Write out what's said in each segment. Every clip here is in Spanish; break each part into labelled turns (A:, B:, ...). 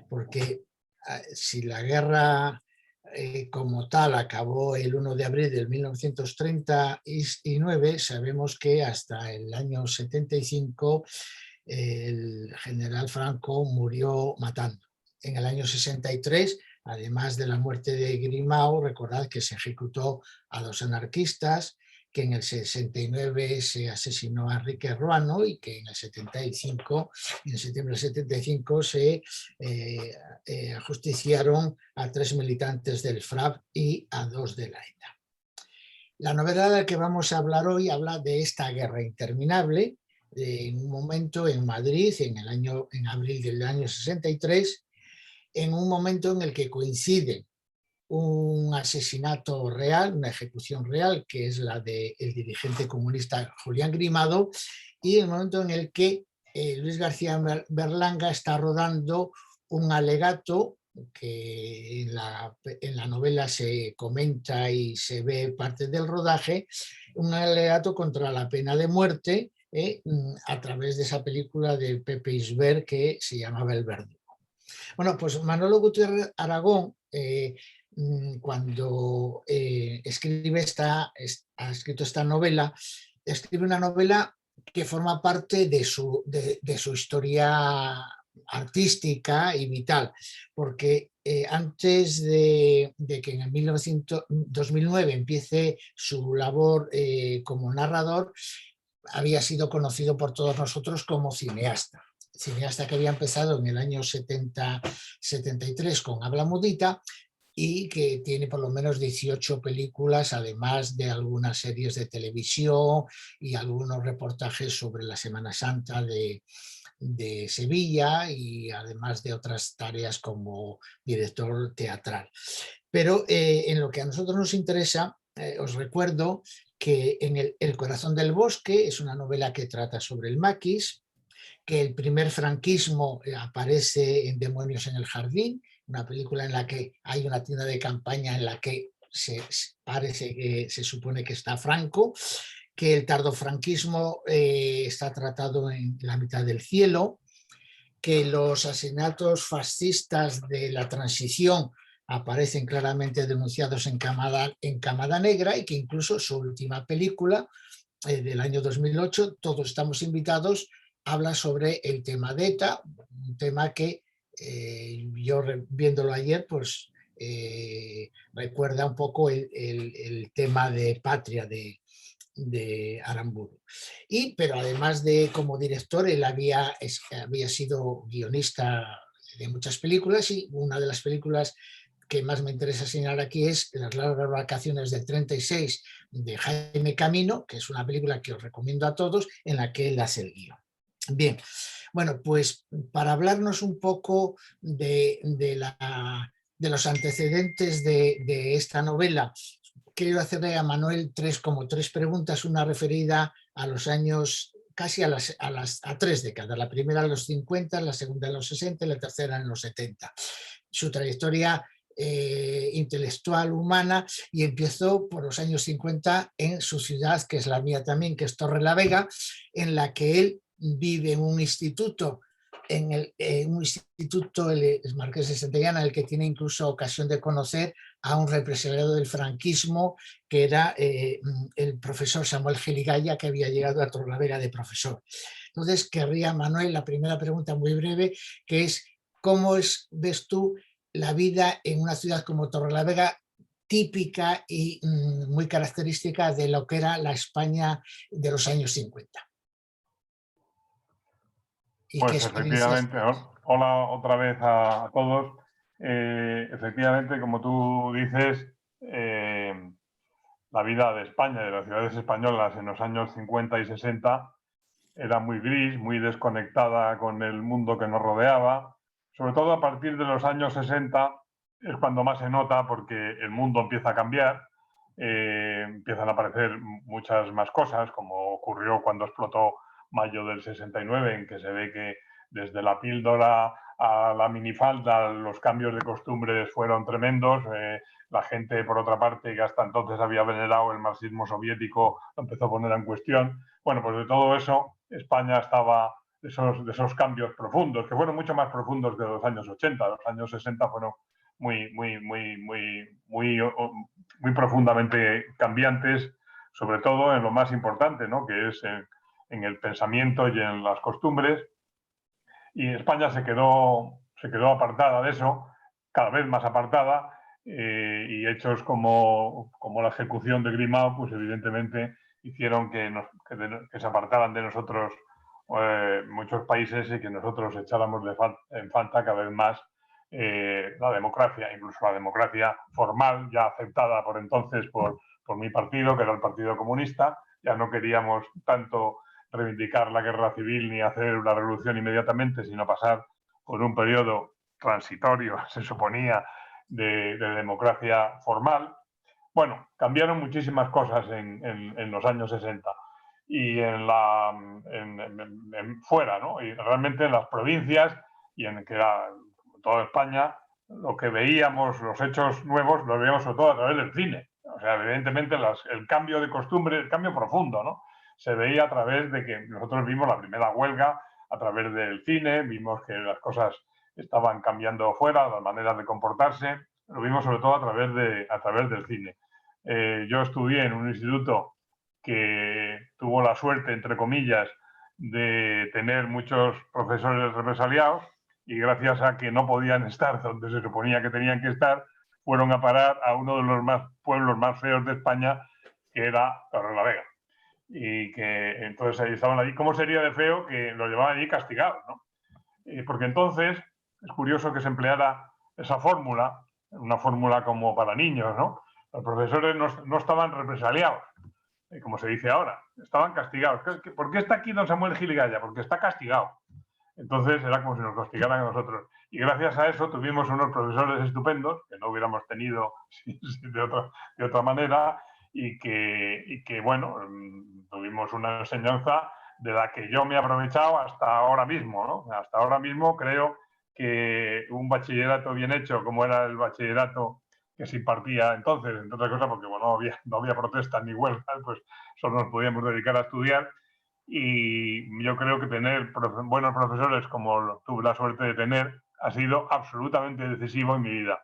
A: porque si la guerra como tal acabó el 1 de abril de 1939, sabemos que hasta el año 75 el general Franco murió matando. En el año 63, además de la muerte de Grimau, recordad que se ejecutó a 2 anarquistas, que en el 69 se asesinó a Enrique Ruano y que en el 75, en septiembre del 75, se ajusticiaron a 3 militantes del FRAP y a 2 de la ETA. La novela de la que vamos a hablar hoy habla de esta guerra interminable, en un momento en Madrid, en abril del año 63, en un momento en el que coincide un asesinato real, una ejecución real, que es la del dirigente comunista Julián Grimado, y el momento en el que Luis García Berlanga está rodando un alegato que en la novela se comenta y se ve parte del rodaje, un alegato contra la pena de muerte a través de esa película de Pepe Isbert que se llamaba El Verdugo. Bueno, pues Manolo Gutiérrez Aragón, cuando ha escrito esta novela, escribe una novela que forma parte de su historia artística y vital, porque antes de que en el 2009 empiece su labor como narrador, había sido conocido por todos nosotros como cineasta que había empezado en el año 73 con Habla Mudita y que tiene por lo menos 18 películas, además de algunas series de televisión y algunos reportajes sobre la Semana Santa de Sevilla y además de otras tareas como director teatral. Pero en lo que a nosotros nos interesa, os recuerdo que en El corazón del bosque es una novela que trata sobre el maquis, que el primer franquismo aparece en Demonios en el Jardín, una película en la que hay una tienda de campaña en la que parece que se supone que está Franco, que el tardofranquismo está tratado en La mitad del cielo, que los asesinatos fascistas de la transición aparecen claramente denunciados en Camada Negra y que incluso su última película del año 2008, Todos estamos invitados, habla sobre el tema de ETA, un tema que yo viéndolo ayer, pues recuerda un poco el tema de Patria de Aramburu. Pero además de como director, él había sido guionista de muchas películas y una de las películas que más me interesa señalar aquí es Las largas vacaciones del 36 de Jaime Camino, que es una película que os recomiendo a todos, en la que él hace el guión. Bien, bueno, pues para hablarnos un poco de los antecedentes de esta novela, quiero hacerle a Manuel como tres preguntas, una referida a los años, casi a 3 décadas, la primera a los 50, la segunda a los 60 y la tercera en los 70. Su trayectoria intelectual, humana, y empezó por los años 50 en su ciudad, que es la mía también, que es Torrelavega, en la que él vive en un instituto, el Marqués de Santillana, el que tiene incluso ocasión de conocer a un represaliado del franquismo, que era el profesor Samuel Geligaya, que había llegado a Torrelavega de profesor. Entonces, querría, Manuel, la primera pregunta muy breve, que es, ¿cómo ves tú la vida en una ciudad como Torrelavega, típica y muy característica de lo que era la España de los años 50? ¿Y qué
B: Pues
A: experiencias?
B: efectivamente, hola otra vez a todos. Efectivamente, como tú dices, la vida de España, de las ciudades españolas en los años 50 y 60 era muy gris, muy desconectada con el mundo que nos rodeaba. Sobre todo a partir de los años 60 es cuando más se nota porque el mundo empieza a cambiar, empiezan a aparecer muchas más cosas, como ocurrió cuando explotó mayo del 69, en que se ve que desde la píldora a la minifalda los cambios de costumbres fueron tremendos. La gente, por otra parte, que hasta entonces había venerado el marxismo soviético, lo empezó a poner en cuestión. Bueno, pues de todo eso España estaba de esos cambios profundos, que fueron mucho más profundos que los años 80. Los años 60 fueron muy profundamente cambiantes, sobre todo en lo más importante, ¿no? Que es en el pensamiento y en las costumbres. Y España se quedó apartada de eso, cada vez más apartada, y hechos como la ejecución de Grimao, pues evidentemente hicieron que se apartaran de nosotros muchos países y que nosotros echáramos en falta cada vez más la democracia, incluso la democracia formal, ya aceptada por entonces por mi partido, que era el Partido Comunista. Ya no queríamos tanto reivindicar la guerra civil ni hacer una revolución inmediatamente, sino pasar por un periodo transitorio, se suponía, de democracia formal. Bueno, cambiaron muchísimas cosas en los años 60 y fuera, ¿no? Y realmente en las provincias y en que era toda España, lo que veíamos, los hechos nuevos, los veíamos sobre todo a través del cine. O sea, evidentemente el cambio de costumbre, el cambio profundo, ¿no? Se veía a través de que nosotros vimos la primera huelga a través del cine, vimos que las cosas estaban cambiando fuera, las maneras de comportarse, lo vimos sobre todo a través del cine. Yo estudié en un instituto que tuvo la suerte, entre comillas, de tener muchos profesores represaliados y gracias a que no podían estar donde se suponía que tenían que estar, fueron a parar a uno de los pueblos más feos de España, que era Torrelavega. Y que entonces ahí estaban allí. ¿Cómo sería de feo que lo llevaban allí castigados, ¿no? Porque entonces es curioso que se empleara esa fórmula, una fórmula como para niños, ¿no? Los profesores no estaban represaliados, como se dice ahora, estaban castigados. ¿Por qué está aquí don Samuel Giligaya? Porque está castigado. Entonces era como si nos castigaran a nosotros. Y gracias a eso tuvimos unos profesores estupendos, que no hubiéramos tenido de otra manera, y que, bueno, tuvimos una enseñanza de la que yo me he aprovechado hasta ahora mismo, ¿no? Hasta ahora mismo creo que un bachillerato bien hecho, como era el bachillerato que se impartía entonces, entre otras cosas, porque bueno, no había protestas ni huelgas, pues solo nos podíamos dedicar a estudiar. Y yo creo que tener buenos profesores, como tuve la suerte de tener, ha sido absolutamente decisivo en mi vida.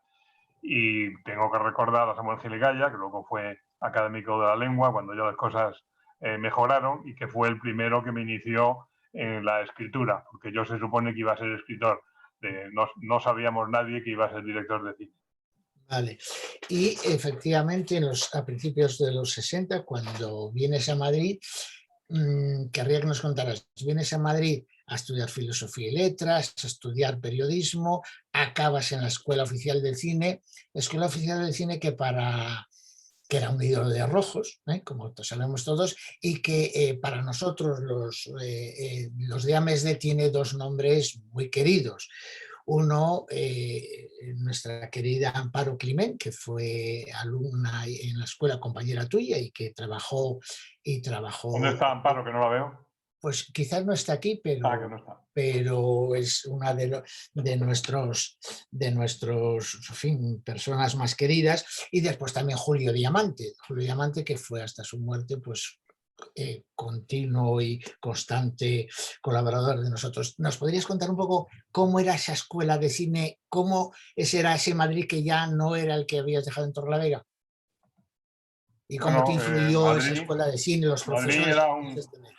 B: Y tengo que recordar a Samuel Giligaya, que luego fue académico de la lengua cuando ya las cosas mejoraron, y que fue el primero que me inició en la escritura, porque yo se supone que iba a ser escritor. No sabíamos nadie que iba a ser director de cine.
A: Vale. Y efectivamente a principios de los 60, cuando vienes a Madrid, querría que nos contaras, vienes a Madrid a estudiar filosofía y letras, a estudiar periodismo, acabas en la Escuela Oficial del Cine, que era un ídolo de Arrojos, como sabemos todos, y que para nosotros los de AMESD tiene dos nombres muy queridos. Uno, nuestra querida Amparo Climent, que fue alumna en la escuela, compañera tuya, y que trabajó.
B: ¿Dónde está Amparo, que no la veo?
A: Pues quizás no está aquí,
B: que no está.
A: pero es una de nuestros en fin, personas más queridas. Y después también Julio Diamante, que fue hasta su muerte pues continuo y constante colaborador de nosotros. ¿Nos podrías contar un poco cómo era esa escuela de cine? ¿Cómo era ese Madrid que ya no era el que habías dejado en Torrelavega? ¿Y cómo te influyó esa escuela de cine, los profesores?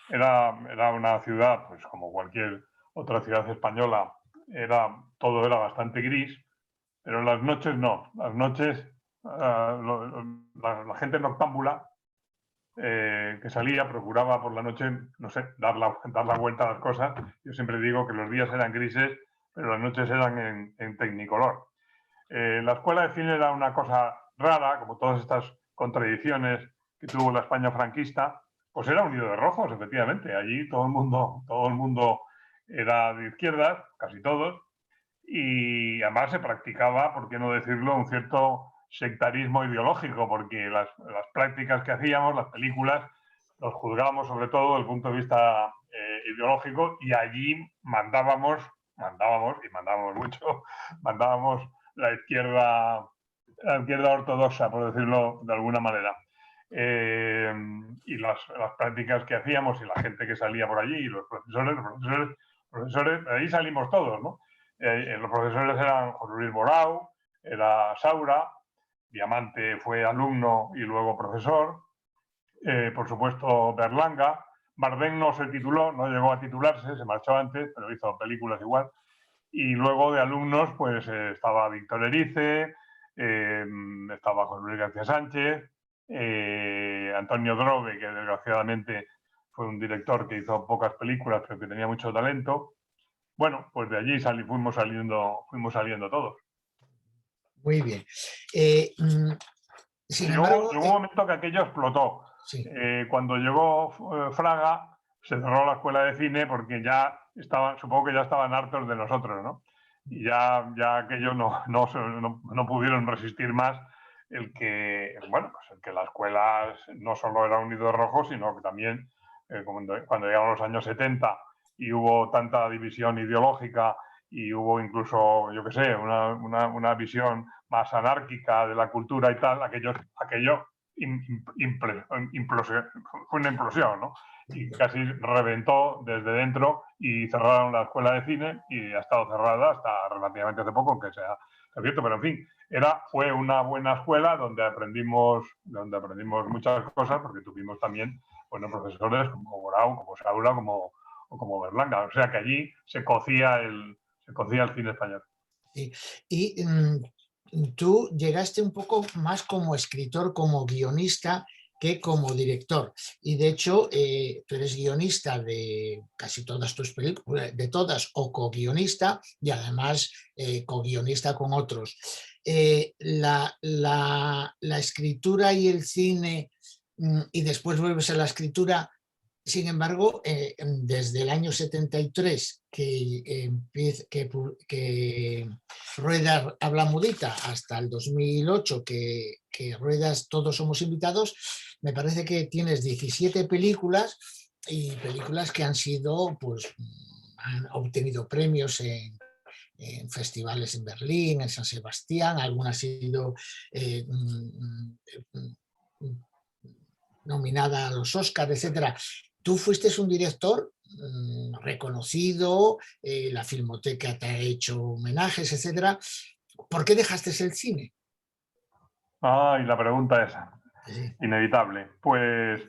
B: Era una ciudad, pues como cualquier otra ciudad española, todo era bastante gris, pero las noches no. Las noches, la gente noctámbula que salía procuraba por la noche, no sé, dar la vuelta a las cosas. Yo siempre digo que los días eran grises, pero las noches eran en tecnicolor. La escuela de cine era una cosa rara, como todas estas contradicciones que tuvo la España franquista, pues era unido de rojos, efectivamente. Allí todo el mundo era de izquierdas, casi todos, y además se practicaba, por qué no decirlo, un cierto sectarismo ideológico, porque las prácticas que hacíamos, las películas, los juzgábamos sobre todo desde el punto de vista ideológico, y allí mandábamos mucho, mandábamos la izquierda ortodoxa, por decirlo de alguna manera. Y las prácticas que hacíamos y la gente que salía por allí y los profesores profesores, de ahí salimos todos, ¿no? Los profesores eran José Luis Borau, era Saura, Diamante fue alumno y luego profesor, por supuesto Berlanga. Bardem no se tituló, no llegó a titularse, se marchó antes, pero hizo películas igual. Y luego de alumnos, pues estaba Víctor Erice, estaba José Luis García Sánchez, Antonio Drobe, que desgraciadamente fue un director que hizo pocas películas, pero que tenía mucho talento. Bueno, pues de allí fuimos saliendo todos.
A: Muy bien. Sin
B: Y
A: embargo,
B: llegó un momento que aquello explotó.
A: sí.
B: Cuando llegó Fraga, se cerró la escuela de cine porque ya estaban, supongo que ya estaban hartos de nosotros, ¿no? Y ya aquello no pudieron resistir más el que la escuela no solo era un nido rojo, sino que también cuando llegaron los años 70 y hubo tanta división ideológica y hubo incluso, yo qué sé, una visión más anárquica de la cultura y tal, aquello fue una implosión, ¿no? Y casi reventó desde dentro y cerraron la escuela de cine y ha estado cerrada hasta relativamente hace poco, aunque se ha abierto, pero en fin, fue una buena escuela donde aprendimos muchas cosas, porque tuvimos también buenos profesores como Borau, como Saura, como Berlanga, o sea que allí se cocía el cine español.
A: Sí. Y tú llegaste un poco más como escritor, como guionista, que como director. Y de hecho, tú eres guionista de casi todas tus películas, de todas, o co-guionista, y además co-guionista con otros. La escritura y el cine, y después vuelves a la escritura. Sin embargo, desde el año 73 que Ruedas habla mudita hasta el 2008 que Ruedas Todos somos invitados, me parece que tienes 17 películas y películas que han sido, pues, han obtenido premios en festivales en Berlín, en San Sebastián, alguna ha sido nominada a los Oscars, etcétera. Tú fuiste un director reconocido, la Filmoteca te ha hecho homenajes, etcétera. ¿Por qué dejaste el cine?
B: Y la pregunta esa,
A: Sí.
B: inevitable. Pues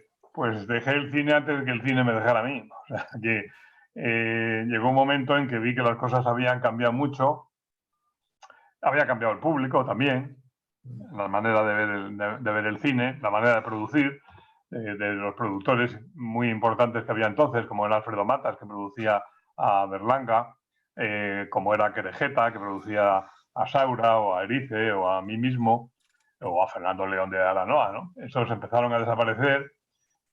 B: dejé el cine antes de que el cine me dejara a mí. O sea, que llegó un momento en que vi que las cosas habían cambiado mucho. Había cambiado el público también, la manera de ver el cine, la manera de producir, de los productores muy importantes que había entonces, como era Alfredo Matas, que producía a Berlanga, como era Querejeta, que producía a Saura o a Erice o a mí mismo, o a Fernando León de Aranoa, ¿no? Esos empezaron a desaparecer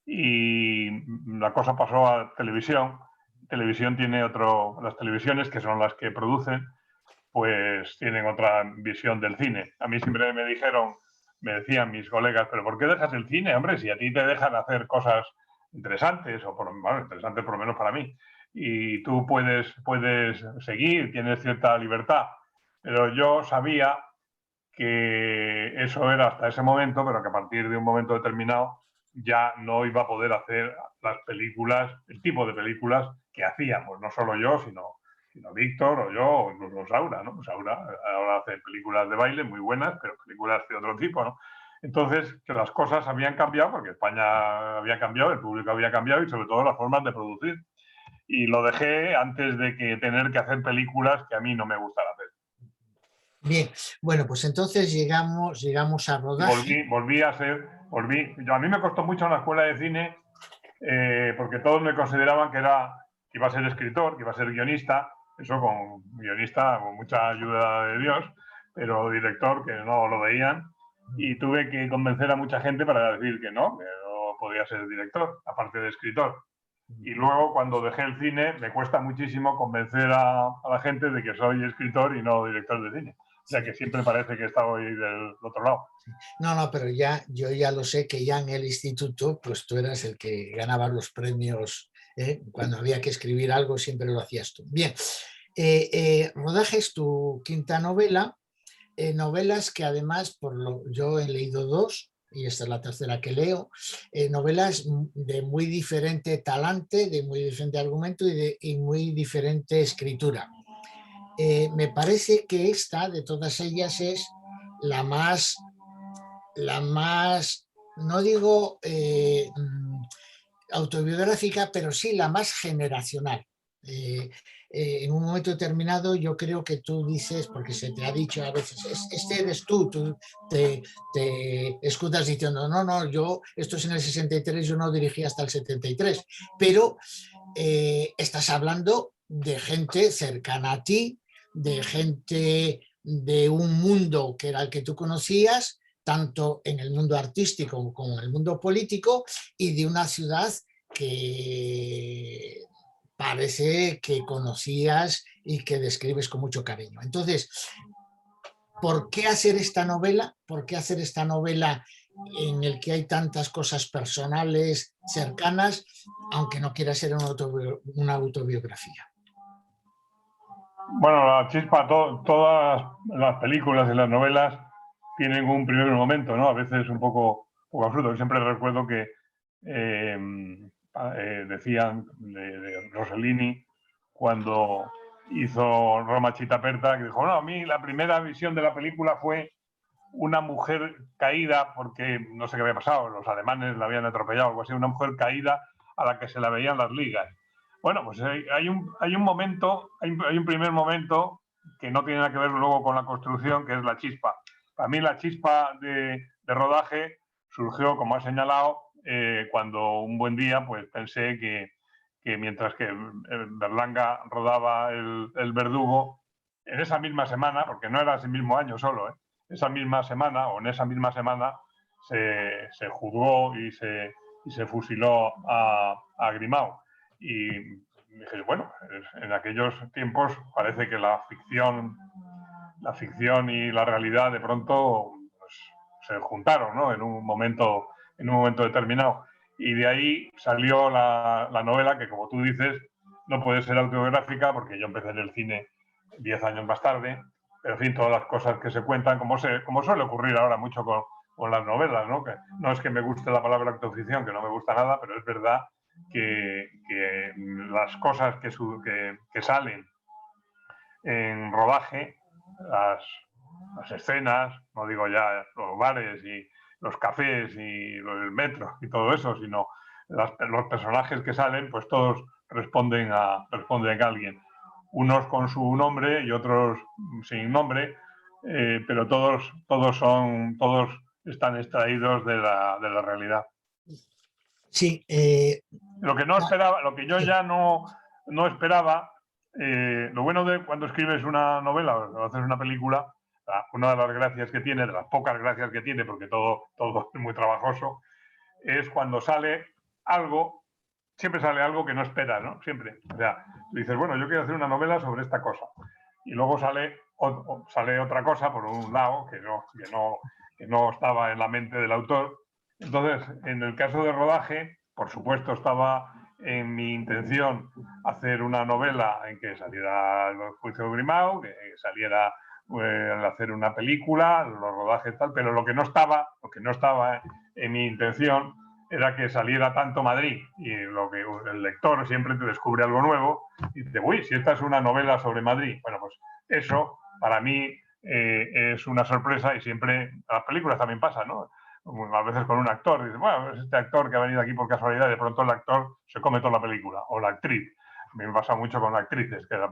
B: y la cosa pasó a televisión. Televisión tiene las televisiones, que son las que producen, pues tienen otra visión del cine. A mí siempre me decían mis colegas, pero ¿por qué dejas el cine, hombre? Si a ti te dejan hacer cosas interesantes, interesantes por lo menos para mí, y tú puedes seguir, tienes cierta libertad. Pero yo sabía que eso era hasta ese momento, pero que a partir de un momento determinado ya no iba a poder hacer las películas, el tipo de películas que hacíamos, no solo yo, sino Víctor o yo, o incluso Saura, ¿no? Saura ahora hace películas de baile muy buenas, pero películas de otro tipo, ¿no? Entonces, que las cosas habían cambiado, porque España había cambiado, el público había cambiado y sobre todo las formas de producir. Y lo dejé antes de tener que hacer películas que a mí no me gustan hacer.
A: Bien, bueno, pues entonces llegamos a rodaje.
B: A mí me costó mucho en la escuela de cine porque todos me consideraban que iba a ser escritor, que iba a ser guionista, eso con guionista con mucha ayuda de Dios, pero director que no lo veían, y tuve que convencer a mucha gente para decir que no podía ser director, aparte de escritor. Y luego cuando dejé el cine me cuesta muchísimo convencer a la gente de que soy escritor y no director de cine. O sea que siempre parece que estaba ahí del otro lado.
A: No, pero yo ya lo sé que ya en el instituto, pues tú eras el que ganaba los premios, cuando había que escribir algo siempre lo hacías tú. Bien, Rodaje es tu quinta novela, novelas que además, yo he leído dos, y esta es la tercera que leo, novelas de muy diferente talante, de muy diferente argumento y muy diferente escritura. Me parece que esta, de todas ellas, es la más no digo autobiográfica, pero sí la más generacional. En un momento determinado yo creo que tú dices, porque se te ha dicho a veces, este eres tú te escudas diciendo, no, no, yo, esto es en el 63, yo no dirigí hasta el 73, pero estás hablando de gente cercana a ti, de gente de un mundo que era el que tú conocías, tanto en el mundo artístico como en el mundo político, y de una ciudad que parece que conocías y que describes con mucho cariño. Entonces, ¿por qué hacer esta novela? ¿Por qué hacer esta novela en el que hay tantas cosas personales, cercanas, aunque no quiera ser una autobiografía?
B: Bueno, la chispa, todas las películas y las novelas tienen un primer momento, ¿no? A veces un poco absurdo. Yo siempre recuerdo que decían de Rossellini, cuando hizo Roma Città Aperta, que dijo, no, a mí la primera visión de la película fue una mujer caída, porque no sé qué había pasado, los alemanes la habían atropellado, algo así, una mujer caída a la que se la veían las ligas. Bueno, pues hay un momento, hay un primer momento que no tiene nada que ver luego con la construcción, que es la chispa. Para mí la chispa de rodaje surgió, como ha señalado, cuando un buen día pues pensé que mientras que Berlanga rodaba el Verdugo, en esa misma semana, porque no era ese mismo año solo, esa misma semana o en esa misma semana se juzgó y se fusiló a Grimao. Y dije, bueno, en aquellos tiempos parece que la ficción y la realidad de pronto pues, se juntaron, ¿no? En un momento determinado. Y de ahí salió la novela que, como tú dices, no puede ser autobiográfica porque yo empecé en el cine 10 años más tarde, pero en fin, todas las cosas que se cuentan, como suele ocurrir ahora mucho con las novelas, ¿no? Que no es que me guste la palabra autoficción, que no me gusta nada, pero es verdad que las cosas que salen en rodaje, las escenas, no digo ya los bares y los cafés y el metro y todo eso, sino los personajes que salen, pues todos responden a alguien. Unos con su nombre y otros sin nombre, pero todos están extraídos de la realidad.
A: Sí.
B: Lo que no esperaba, lo que yo ya no esperaba, lo bueno de cuando escribes una novela o haces una película, una de las gracias que tiene, de las pocas gracias que tiene, porque todo es muy trabajoso, es cuando sale algo, siempre sale algo que no esperas, ¿no? Siempre. O sea, tú dices, bueno, yo quiero hacer una novela sobre esta cosa. Y luego sale otra cosa por un lado que no estaba en la mente del autor. Entonces, en el caso de rodaje, por supuesto, estaba en mi intención hacer una novela en que saliera el juicio de Grimao, que saliera hacer una película, los rodajes tal, pero lo que no estaba en mi intención era que saliera tanto Madrid, y lo que el lector siempre te descubre algo nuevo y dice, uy, si esta es una novela sobre Madrid. Bueno, pues eso para mí es una sorpresa, y siempre en las películas también pasa, ¿no? A veces con un actor, dices, bueno, es este actor que ha venido aquí por casualidad, y de pronto el actor se come toda la película, o la actriz. Me pasa mucho con las actrices, que la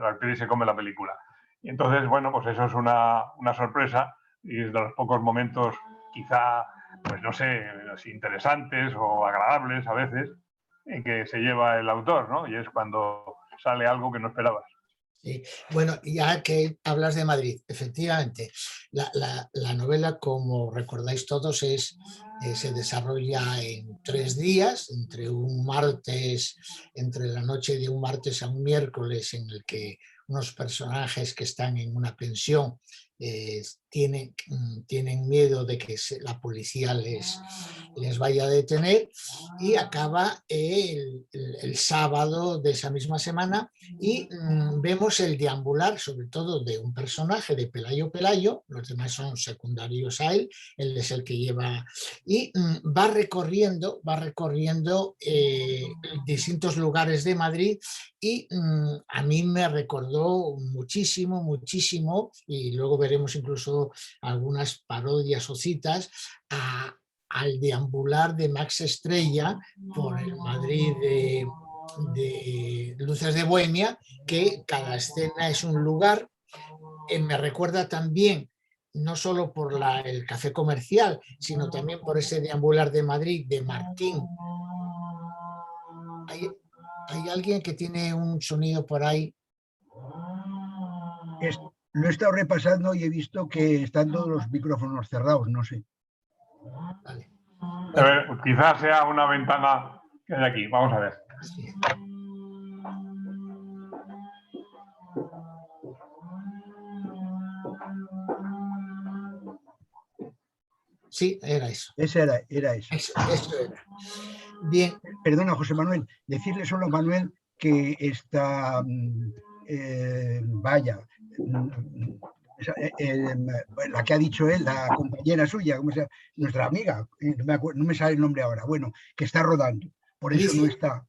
B: actriz se come la película. Y entonces, bueno, pues eso es una sorpresa, y es de los pocos momentos quizá, pues no sé, interesantes o agradables a veces, en que se lleva el autor, ¿no? Y es cuando sale algo que no esperabas.
A: Sí. Bueno, ya que hablas de Madrid, efectivamente, la novela, como recordáis todos, se desarrolla en 3 días, entre la noche de un martes a un miércoles, en el que unos personajes que están en una pensión tienen miedo de que la policía les vaya a detener, y acaba el sábado de esa misma semana, y vemos el deambular sobre todo de un personaje de Pelayo Pelayo, los demás son secundarios a él es el que lleva, y va recorriendo distintos lugares de Madrid, y a mí me recordó muchísimo, y luego veremos incluso algunas parodias o citas al deambular de Max Estrella por el Madrid de Luces de Bohemia, que cada escena es un lugar. Me recuerda también no solo por el café comercial, sino también por ese deambular de Madrid de Martín. ¿Hay alguien que tiene un sonido por ahí?
C: Lo he estado repasando y he visto que están todos los micrófonos cerrados, no sé.
A: Vale.
B: A ver, quizás sea una ventana que hay aquí. Vamos a ver.
A: Sí. Sí, era eso.
C: Era eso.
A: Eso era. Bien.
C: Perdona, José Manuel, decirle solo a Manuel que está, la que ha dicho él, la compañera suya, nuestra amiga, no me sale el nombre ahora, bueno, que está rodando, por eso no está.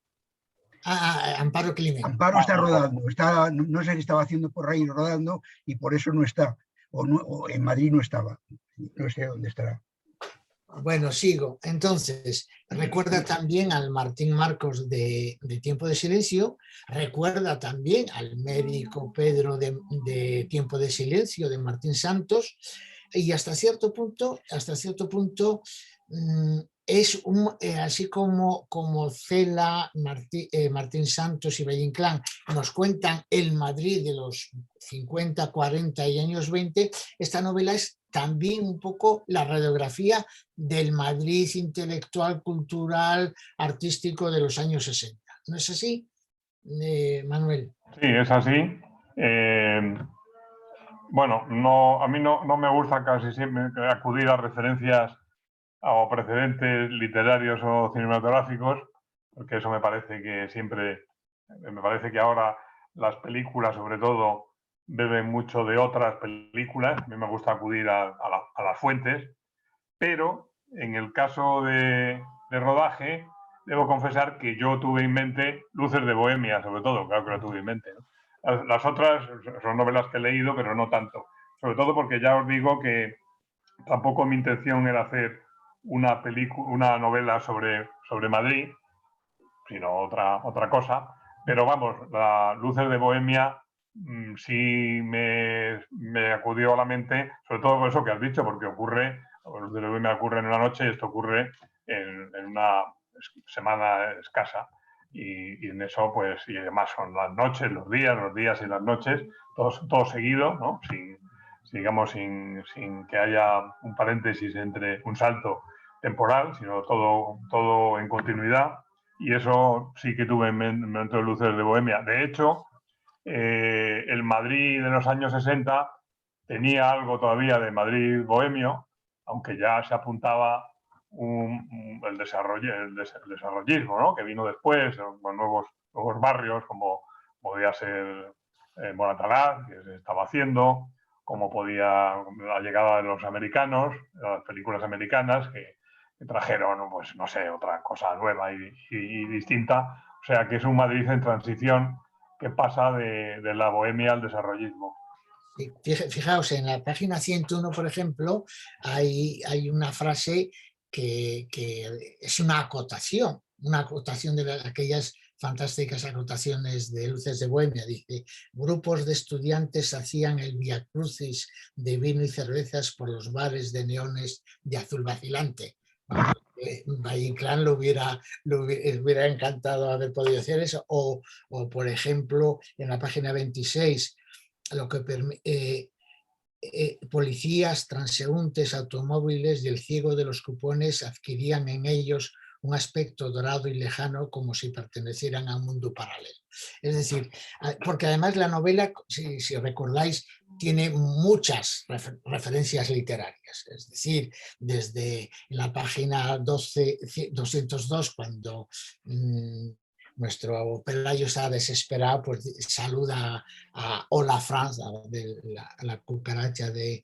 A: Amparo Climent.
C: Amparo está rodando, no sé qué estaba haciendo por ahí rodando y por eso no está, o en Madrid no estaba, no sé dónde estará.
A: Bueno, sigo. Entonces, recuerda también al Martín Marcos de Tiempo de Silencio, recuerda también al médico Pedro de Tiempo de Silencio, de Martín Santos, y hasta cierto punto es así como Cela, Martín Santos y Valle Inclán nos cuentan el Madrid de los 50, 40 y años 20, esta novela es también un poco la radiografía del Madrid intelectual, cultural, artístico de los años 60. ¿No es así, Manuel?
B: Sí, es así. Bueno, a mí no me gusta casi siempre acudir a referencias o precedentes literarios o cinematográficos, porque eso me parece que ahora las películas sobre todo beben mucho de otras películas. A mí me gusta acudir a las fuentes, pero en el caso de rodaje debo confesar que yo tuve en mente Luces de Bohemia, sobre todo, claro que lo tuve en mente, ¿no? Las otras son novelas que he leído, pero no tanto, sobre todo porque ya os digo que tampoco mi intención era hacer una novela sobre Madrid, sino otra cosa. Pero vamos, la Luces de Bohemia sí me acudió a la mente, sobre todo por eso que has dicho, porque Luces de Bohemia ocurre en una noche y esto ocurre en una semana escasa. Y en eso, pues, y además son las noches, los días y las noches, todo seguido, ¿no? Sin que haya un paréntesis entre un salto temporal, sino todo en continuidad. Y eso sí que tuve en mente de Luces de Bohemia. De hecho, el Madrid de los años 60 tenía algo todavía de Madrid bohemio, aunque ya se apuntaba el desarrollismo, ¿no? Que vino después, con nuevos barrios, como podía ser Moratalaz, que se estaba haciendo, como podía la llegada de los americanos, las películas americanas, que trajeron, pues no sé, otra cosa nueva y distinta. O sea que es un Madrid en transición que pasa de la bohemia al desarrollismo.
A: Fijaos, en la página 101, por ejemplo, hay una frase que es una acotación de aquellas fantásticas acotaciones de Luces de Bohemia. Dice: grupos de estudiantes hacían el viacrucis de vino y cervezas por los bares de neones de azul vacilante. Valle Inclán le hubiera encantado haber podido hacer eso. O por ejemplo, en la página 26, lo que policías, transeúntes, automóviles y el ciego de los cupones adquirían en ellos un aspecto dorado y lejano, como si pertenecieran a un mundo paralelo. Es decir, porque además la novela, si recordáis, tiene muchas referencias literarias, es decir, desde la página 202, cuando nuestro Pelayo está desesperado, pues saluda a Hola France, la cucaracha, de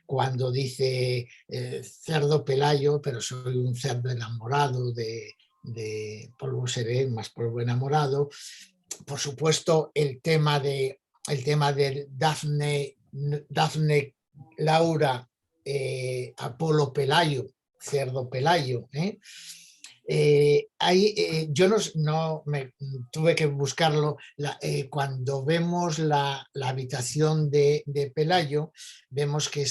A: cuando dice cerdo Pelayo, pero soy un cerdo enamorado de polvo seré, más polvo enamorado. Por supuesto, el tema de Dafne Laura, Apolo Pelayo, cerdo Pelayo. Yo no me tuve que buscarlo. Cuando vemos la habitación de Pelayo, vemos que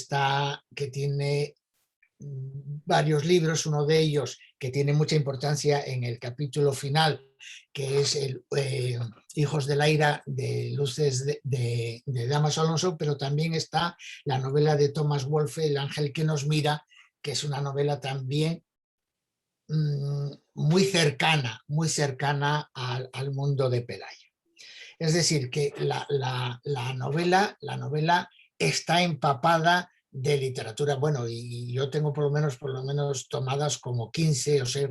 A: tiene varios libros, uno de ellos que tiene mucha importancia en el capítulo final, que es Hijos de la ira de Luces de Dámaso Alonso, pero también está la novela de Thomas Wolfe, El ángel que nos mira, que es una novela también muy cercana al mundo de Pelayo. Es decir, que la novela está empapada de literatura. Bueno, y yo tengo por lo menos tomadas como 15 o 16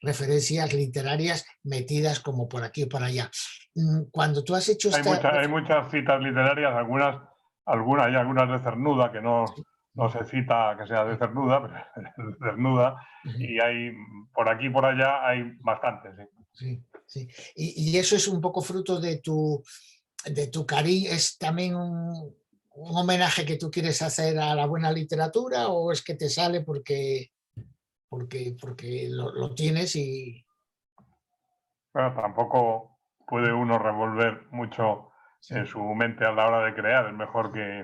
A: referencias literarias metidas como por aquí o por allá. Cuando tú has hecho
B: hay muchas citas literarias, hay algunas de Cernuda que no se cita que sea de Cernuda, pero de Cernuda, y hay por aquí y por allá hay bastantes.
A: Sí, sí. Y eso es un poco fruto de tu cariño, es también un homenaje que tú quieres hacer a la buena literatura, o es que te sale porque lo tienes y...
B: Bueno, tampoco puede uno revolver mucho en su mente a la hora de crear. Es mejor que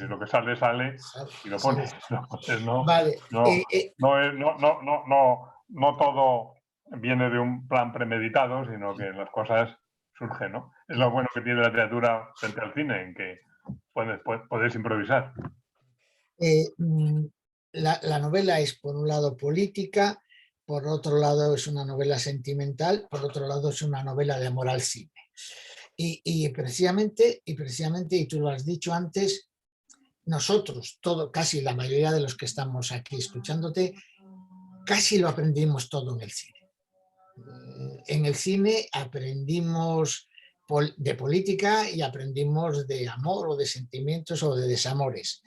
B: lo que sale y lo pones. Entonces
A: Vale.
B: no todo viene de un plan premeditado, sino que las cosas surgen, ¿no? Es lo bueno que tiene la literatura frente al cine, en que puedes improvisar.
A: La novela es, por un lado, política, por otro lado es una novela sentimental, por otro lado es una novela de amor al cine. Y precisamente, y tú lo has dicho antes, nosotros, casi la mayoría de los que estamos aquí escuchándote, casi lo aprendimos todo en el cine. En el cine aprendimos de política y aprendimos de amor o de sentimientos o de desamores.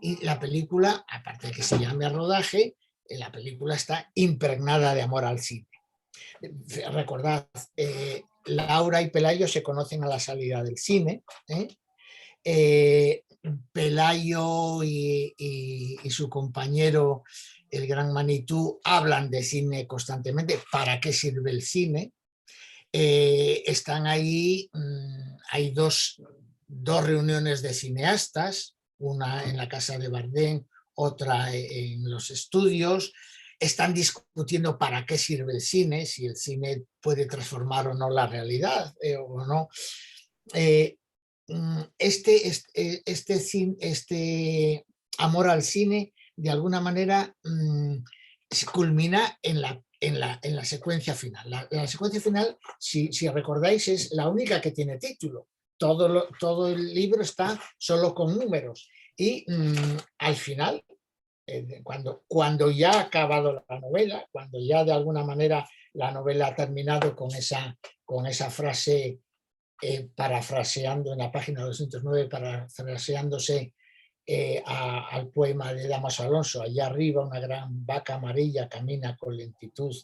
A: Y la película, aparte de que se llame rodaje, la película está impregnada de amor al cine. Recordad, Laura y Pelayo se conocen a la salida del cine. Pelayo y su compañero, el gran Manitú, hablan de cine constantemente. ¿Para qué sirve el cine? Están ahí, hay dos reuniones de cineastas, una en la casa de Bardem, otra en los estudios. Están discutiendo para qué sirve el cine, si el cine puede transformar o no la realidad o no. Este amor al cine, de alguna manera, culmina en la secuencia final. La secuencia final, si recordáis, es la única que tiene título. Todo el libro está solo con números. Y al final, cuando ya ha acabado la novela, cuando ya de alguna manera la novela ha terminado con esa frase, parafraseando en la página 209, parafraseándose al poema de Dámaso Alonso: allá arriba una gran vaca amarilla camina con lentitud,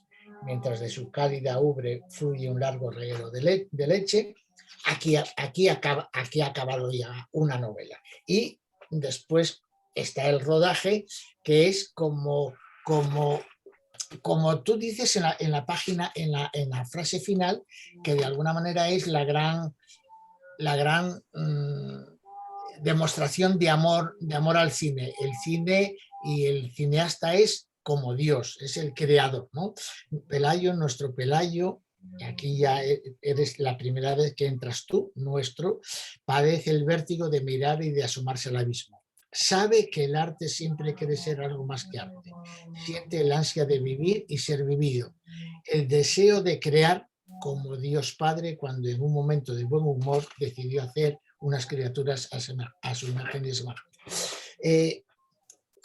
A: mientras de su cálida ubre fluye un largo reguero de leche. Aquí ha acabado ya una novela. Y después está el rodaje, que es como tú dices en la página, en la frase final, que de alguna manera es la gran demostración de amor al cine. El cine y el cineasta es como Dios, es el creador, ¿no? Pelayo, nuestro Pelayo, aquí ya eres la primera vez que entras tú, nuestro, padece el vértigo de mirar y de asomarse al abismo. Sabe que el arte siempre quiere ser algo más que arte. Siente el ansia de vivir y ser vivido. El deseo de crear como Dios Padre, cuando en un momento de buen humor decidió hacer unas criaturas a su imagen y semejanza.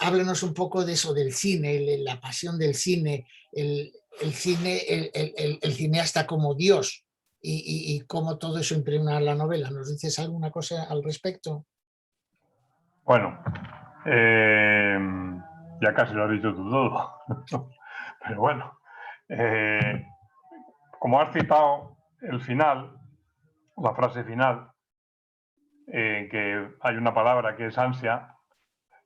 A: Háblanos un poco de eso, del cine, la pasión del cine, el cineasta como Dios y cómo todo eso impregna la novela. ¿Nos dices alguna cosa al respecto?
B: Bueno, ya casi lo has dicho tú todo. Pero bueno, como has citado el final, la frase final, que hay una palabra que es ansia,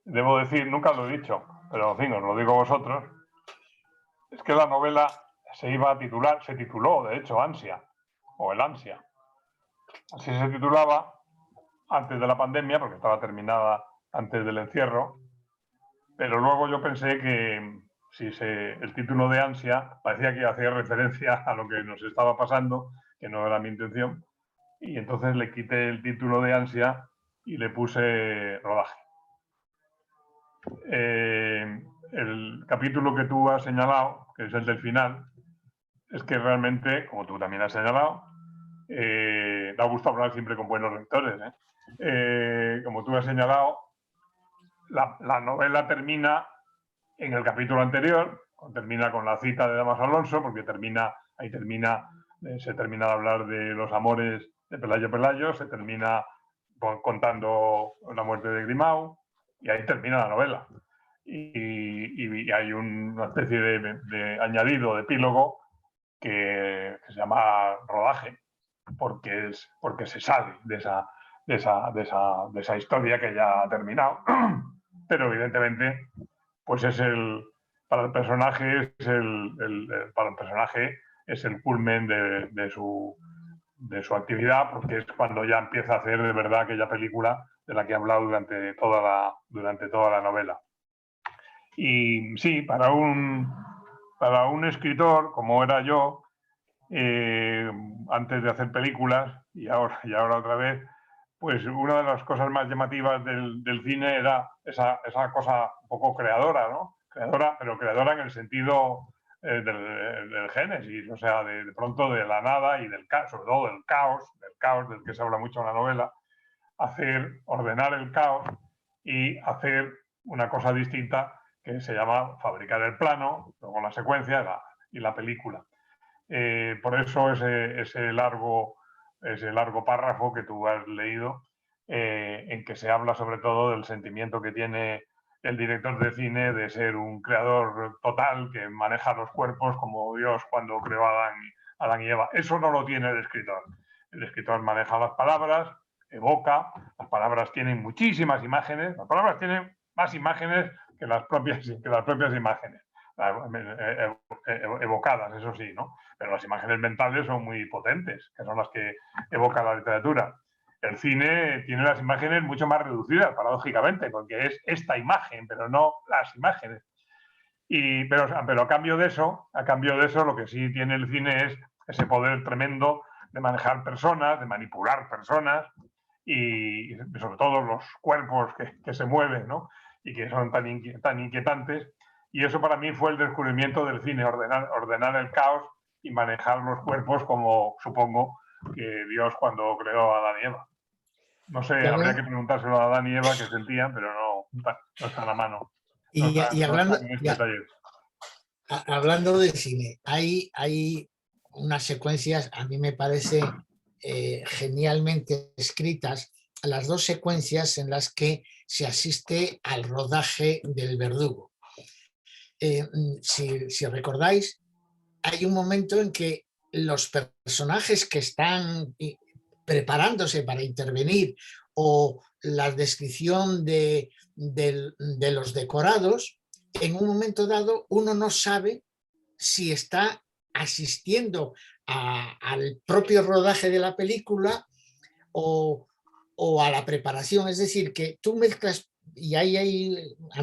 B: debo decir, nunca lo he dicho, pero en fin, os lo digo a vosotros, es que la novela se iba a titular, se tituló, de hecho, Ansia, o El Ansia. Así se titulaba antes de la pandemia, porque estaba terminada antes del encierro, pero luego yo pensé que si el título de Ansia parecía que hacía referencia a lo que nos estaba pasando, que no era mi intención, y entonces le quité el título de Ansia y le puse Rodaje. El capítulo que tú has señalado, que es el del final, es que realmente, como tú también has señalado, da gusto hablar siempre con buenos lectores, como tú has señalado, la novela termina en el capítulo anterior, termina con la cita de Damas Alonso, porque se termina de hablar de los amores de Pelayo Pelayo, se termina contando la muerte de Grimau, y ahí termina la novela. Y hay una especie de añadido, de epílogo, que se llama Rodaje, porque se sale de esa historia que ya ha terminado. Pero evidentemente, pues para el personaje es el culmen de su actividad, porque es cuando ya empieza a hacer de verdad aquella película de la que he hablado durante toda la novela. Y sí, para un escritor como era yo, antes de hacer películas y ahora otra vez, pues una de las cosas más llamativas del cine era esa cosa un poco creadora, ¿no? Pero creadora en el sentido del génesis, o sea, de pronto de la nada y sobre todo del caos del que se habla mucho en la novela, ordenar el caos y hacer una cosa distinta que se llama fabricar el plano, luego la secuencia y la película. Por eso ese largo párrafo que tú has leído, en que se habla sobre todo del sentimiento que tiene el director de cine de ser un creador total que maneja los cuerpos como Dios cuando creó a Adán y Eva. Eso no lo tiene el escritor. El escritor maneja las palabras, evoca, las palabras tienen muchísimas imágenes, las palabras tienen más imágenes que las propias imágenes, evocadas, eso sí, ¿no? Pero las imágenes mentales son muy potentes, que son las que evoca la literatura. El cine tiene las imágenes mucho más reducidas, paradójicamente, porque es esta imagen, pero no las imágenes. Pero a cambio de eso, lo que sí tiene el cine es ese poder tremendo de manejar personas, de manipular personas y sobre todo los cuerpos que se mueven, ¿no? Y que son tan inquietantes. Y eso para mí fue el descubrimiento del cine, ordenar el caos y manejar los cuerpos como supongo que Dios cuando creó a Adán y Eva. No sé, habría que preguntárselo a Adán y Eva qué sentían, pero no está a la mano.
A: Hablando de cine, hay unas secuencias, a mí me parece genialmente escritas, las dos secuencias en las que se asiste al rodaje del Verdugo. Si recordáis, hay un momento en que los personajes que están preparándose para intervenir o la descripción de los decorados, en un momento dado uno no sabe si está asistiendo al propio rodaje de la película o a la preparación. Es decir, que tú mezclas, y a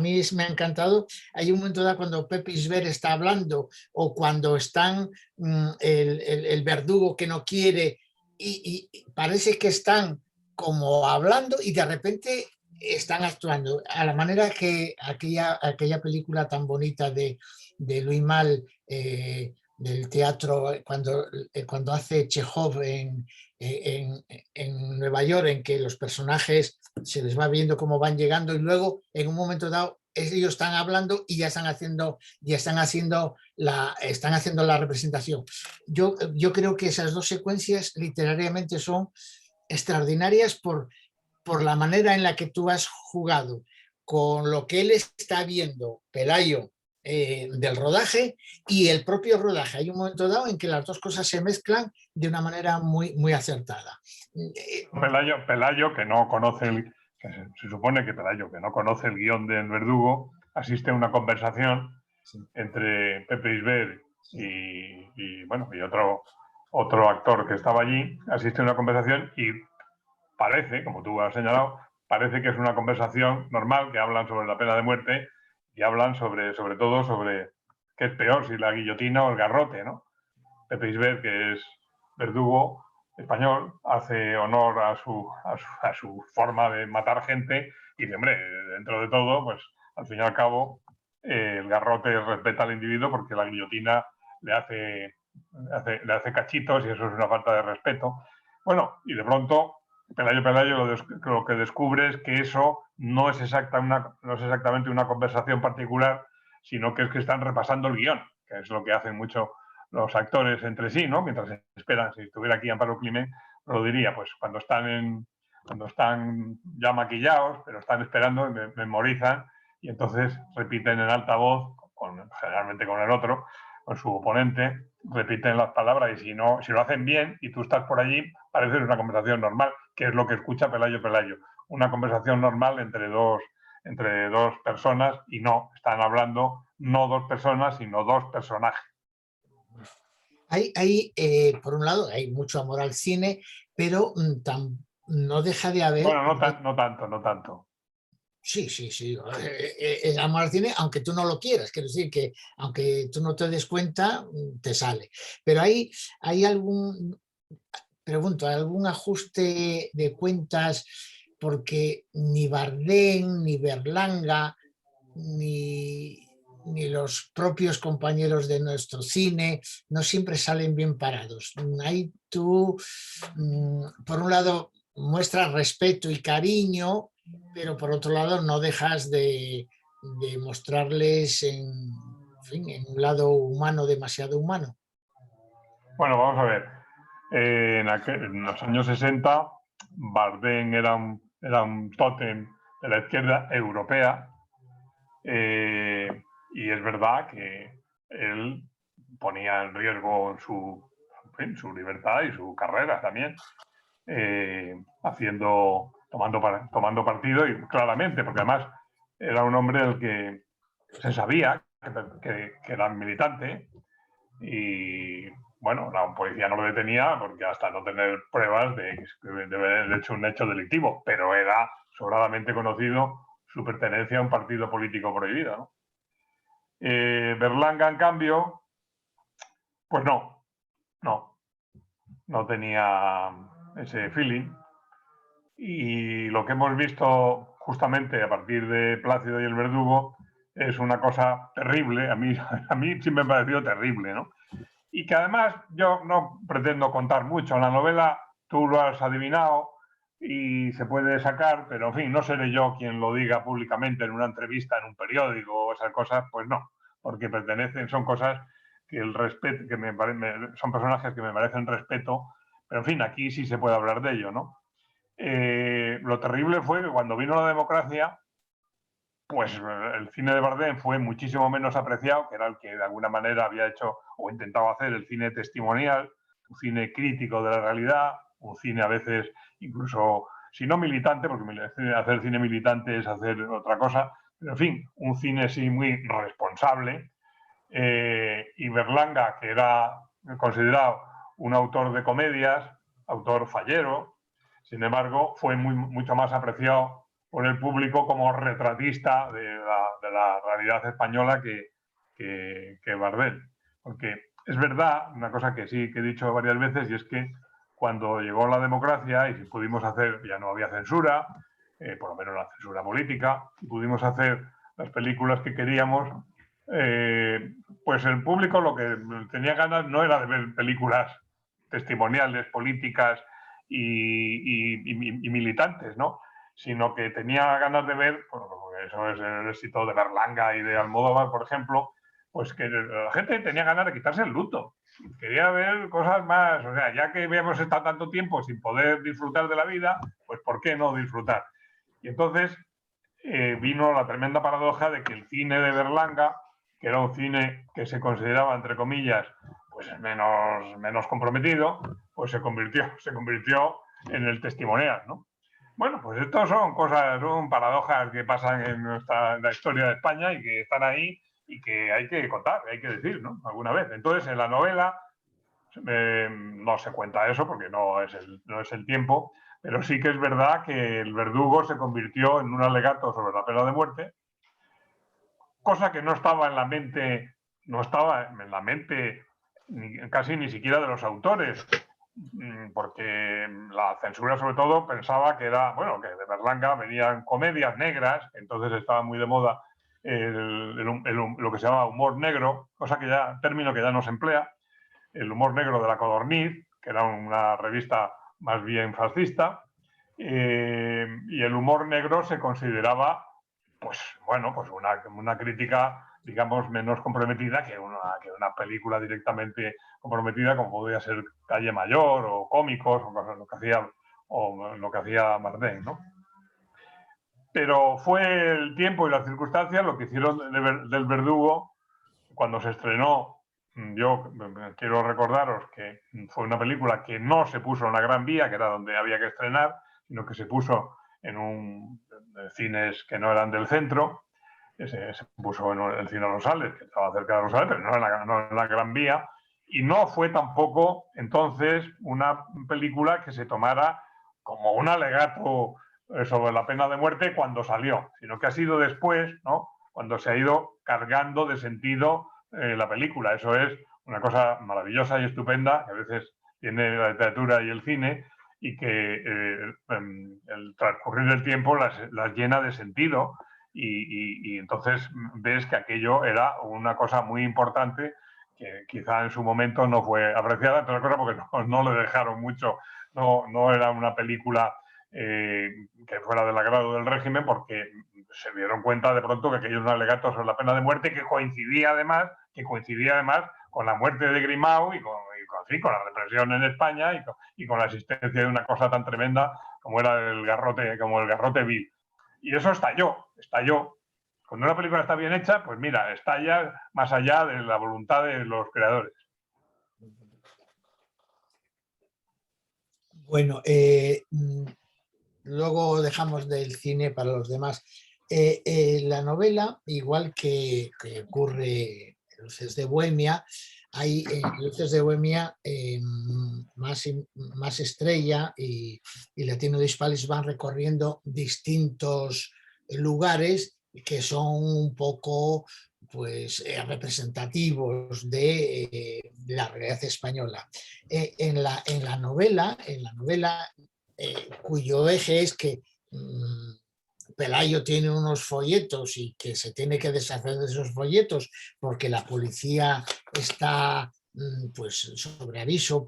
A: mí me ha encantado, hay un momento dado cuando Pepe Isbert está hablando o cuando están el verdugo que no quiere y parece que están como hablando y de repente están actuando a la manera que aquella película tan bonita de Louis Malle, del teatro, cuando hace Chekhov en Nueva York, en que los personajes se les va viendo cómo van llegando y luego en un momento dado ellos están hablando y ya están haciendo la representación. Yo creo que esas dos secuencias literariamente son extraordinarias por la manera en la que tú has jugado con lo que él está viendo, Pelayo, del rodaje y el propio rodaje. Hay un momento dado en que las dos cosas se mezclan de una manera muy, muy acertada.
B: Pelayo, que no conoce se supone que Pelayo, que no conoce el guión del Verdugo, asiste a una conversación entre Pepe Isbert y otro actor que estaba allí, asiste a una conversación y parece, como tú has señalado, parece que es una conversación normal, que hablan sobre la pena de muerte y hablan sobre todo sobre qué es peor, si la guillotina o el garrote, ¿no? Pepe Isbert, que es verdugo español, hace honor a su forma de matar gente y dice, hombre, dentro de todo, pues al fin y al cabo, el garrote respeta al individuo porque la guillotina le hace cachitos y eso es una falta de respeto. Bueno, y de pronto Pelayo lo que descubre es que eso no es exactamente una conversación particular, sino que es que están repasando el guión, que es lo que hacen mucho los actores entre sí, ¿no? Mientras esperan. Si estuviera aquí Amparo Climent, lo diría, pues cuando están ya maquillados, pero están esperando y memorizan, y entonces repiten en alta voz, generalmente con el otro, con su oponente, repiten las palabras, y si lo hacen bien y tú estás por allí, parece una conversación normal, que es lo que escucha Pelayo. Una conversación normal entre dos personas, y no, están hablando no dos personas, sino dos personajes.
A: Por un lado, hay mucho amor al cine, pero no deja de haber...
B: Bueno, no tanto.
A: Sí. El amor al cine, aunque tú no lo quieras, quiero decir que aunque tú no te des cuenta, te sale. Pero hay algún ajuste de cuentas, porque ni Bardem, ni Berlanga, ni los propios compañeros de nuestro cine no siempre salen bien parados. Ahí tú, por un lado, muestras respeto y cariño, pero por otro lado no dejas de mostrarles en un lado humano, demasiado humano.
B: Bueno, vamos a ver. En los años 60, Bardem era un tótem de la izquierda europea, y es verdad que él ponía en riesgo su libertad y su carrera también, tomando partido, y claramente, porque además era un hombre del que se sabía que era militante, y bueno, la policía no lo detenía porque hasta no tener pruebas de haber hecho un hecho delictivo, pero era sobradamente conocido su pertenencia a un partido político prohibido, ¿no? Berlanga, en cambio, pues no tenía ese feeling, y lo que hemos visto justamente a partir de Plácido y el Verdugo es una cosa terrible. A mí sí me pareció terrible, ¿no? Y que además yo no pretendo contar mucho. En la novela tú lo has adivinado y se puede sacar, pero en fin, no seré yo quien lo diga públicamente en una entrevista, en un periódico o esas cosas, pues no, porque son cosas que son personajes que me merecen respeto, pero en fin, aquí sí se puede hablar de ello, ¿no? Lo terrible fue que cuando vino la democracia, pues el cine de Bardem fue muchísimo menos apreciado, que era el que de alguna manera había hecho o intentado hacer el cine testimonial, un cine crítico de la realidad, un cine a veces incluso, si no militante, porque hacer cine militante es hacer otra cosa, pero en fin, un cine sí muy responsable. Y Berlanga, que era considerado un autor de comedias, autor fallero, sin embargo, fue mucho más apreciado por el público como retratista de la realidad española que Bardem. Porque es verdad, una cosa que sí que he dicho varias veces, y es que cuando llegó la democracia y pudimos hacer, ya no había censura, por lo menos la censura política, y pudimos hacer las películas que queríamos, pues el público lo que tenía ganas no era de ver películas testimoniales, políticas y militantes, ¿no? Sino que tenía ganas de ver, bueno, eso es el éxito de Berlanga y de Almodóvar, por ejemplo, pues que la gente tenía ganas de quitarse el luto. Quería ver cosas más, o sea, ya que habíamos estado tanto tiempo sin poder disfrutar de la vida, pues ¿por qué no disfrutar? Y entonces vino la tremenda paradoja de que el cine de Berlanga, que era un cine que se consideraba, entre comillas, pues menos comprometido, pues se convirtió en el testimonial, ¿no? Bueno, pues estas son cosas, son paradojas que pasan en la historia de España y que están ahí y que hay que contar, hay que decir, ¿no? Alguna vez. Entonces, en la novela no se cuenta eso porque no es el tiempo, pero sí que es verdad que el verdugo se convirtió en un alegato sobre la pena de muerte, cosa que no estaba en la mente casi ni siquiera de los autores, porque la censura sobre todo pensaba que era, bueno, que de Berlanga venían comedias negras, entonces estaba muy de moda lo que se llama humor negro, término que ya no se emplea, el humor negro de la Codorniz, que era una revista más bien fascista, y el humor negro se consideraba, pues bueno, pues una crítica, digamos, menos comprometida que una película directamente comprometida, como podría ser Calle Mayor o Cómicos, o cosas, lo que hacía Bardem, ¿no? Pero fue el tiempo y las circunstancias lo que hicieron del Verdugo cuando se estrenó. Yo quiero recordaros que fue una película que no se puso en la Gran Vía, que era donde había que estrenar, sino que se puso en cines que no eran del centro. Se puso en el Cine Rosales, que estaba cerca de Rosales, pero no en la Gran Vía. Y no fue tampoco entonces una película que se tomara como un alegato sobre la pena de muerte cuando salió, sino que ha sido después, ¿no? Cuando se ha ido cargando de sentido la película. Eso es una cosa maravillosa y estupenda que a veces tiene la literatura y el cine, y que el transcurrir del tiempo las llena de sentido, y entonces ves que aquello era una cosa muy importante que quizá en su momento no fue apreciada, entre otras cosas porque no le dejaron mucho, no era una película que fuera del agrado del régimen, porque se dieron cuenta de pronto que aquello era un alegato sobre la pena de muerte que coincidía además con la muerte de Grimau y con la represión en España y con la existencia de una cosa tan tremenda como era el garrote vil. Y eso estalló. Cuando una película está bien hecha, pues mira, estalla más allá de la voluntad de los creadores.
A: Bueno, luego dejamos del cine para los demás. La novela, igual que ocurre en Luces de Bohemia, hay en Luces de Bohemia más Estrella y Latino de Hispalis van recorriendo distintos lugares que son un poco pues, representativos de la realidad española. En la novela cuyo eje es que Pelayo tiene unos folletos y que se tiene que deshacer de esos folletos porque la policía está pues sobre aviso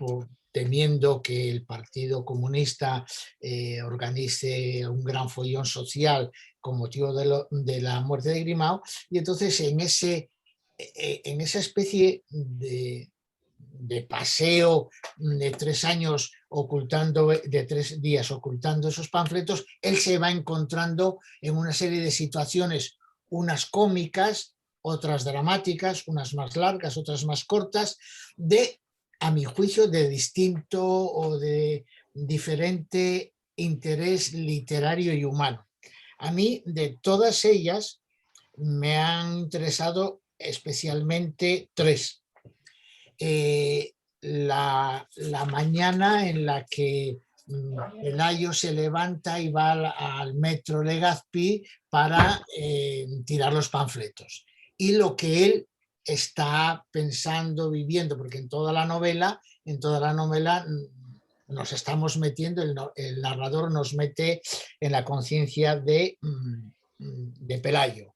A: temiendo que el Partido Comunista organice un gran follón social con motivo de la muerte de Grimau, y entonces en esa especie de paseo de 3 años de 3 días ocultando esos panfletos, él se va encontrando en una serie de situaciones, unas cómicas, otras dramáticas, unas más largas, otras más cortas, a mi juicio, de distinto o de diferente interés literario y humano. A mí, de todas ellas, me han interesado especialmente 3. La mañana en la que Pelayo se levanta y va al metro Legazpi para tirar los panfletos. Y lo que él está pensando, viviendo, porque en toda la novela nos estamos metiendo, el narrador nos mete en la conciencia de Pelayo.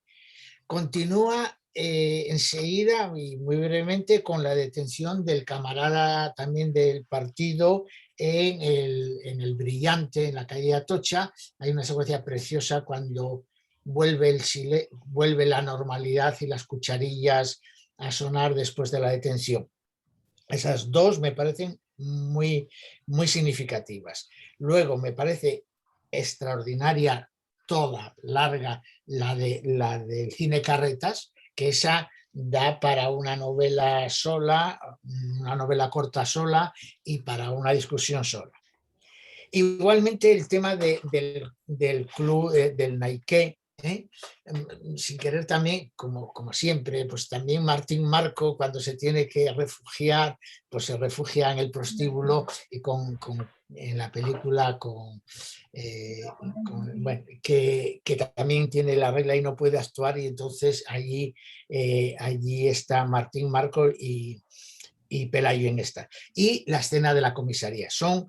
A: Continúa enseguida y muy brevemente con la detención del camarada también del partido en el Brillante, en la calle Atocha. Hay una secuencia preciosa cuando vuelve la normalidad y las cucharillas a sonar después de la detención. Esas dos me parecen muy, muy significativas. Luego me parece extraordinaria, toda, larga, la del cine Carretas, que esa da para una novela sola, una novela corta sola y para una discusión sola. Igualmente el tema del club, del Nike, sin querer también, como siempre, pues también Martín Marco, cuando se tiene que refugiar, pues se refugia en el prostíbulo y en la película bueno, que también tiene la regla y no puede actuar, y entonces allí está Martín Marco y Pelayo en esta. Y la escena de la comisaría. Son,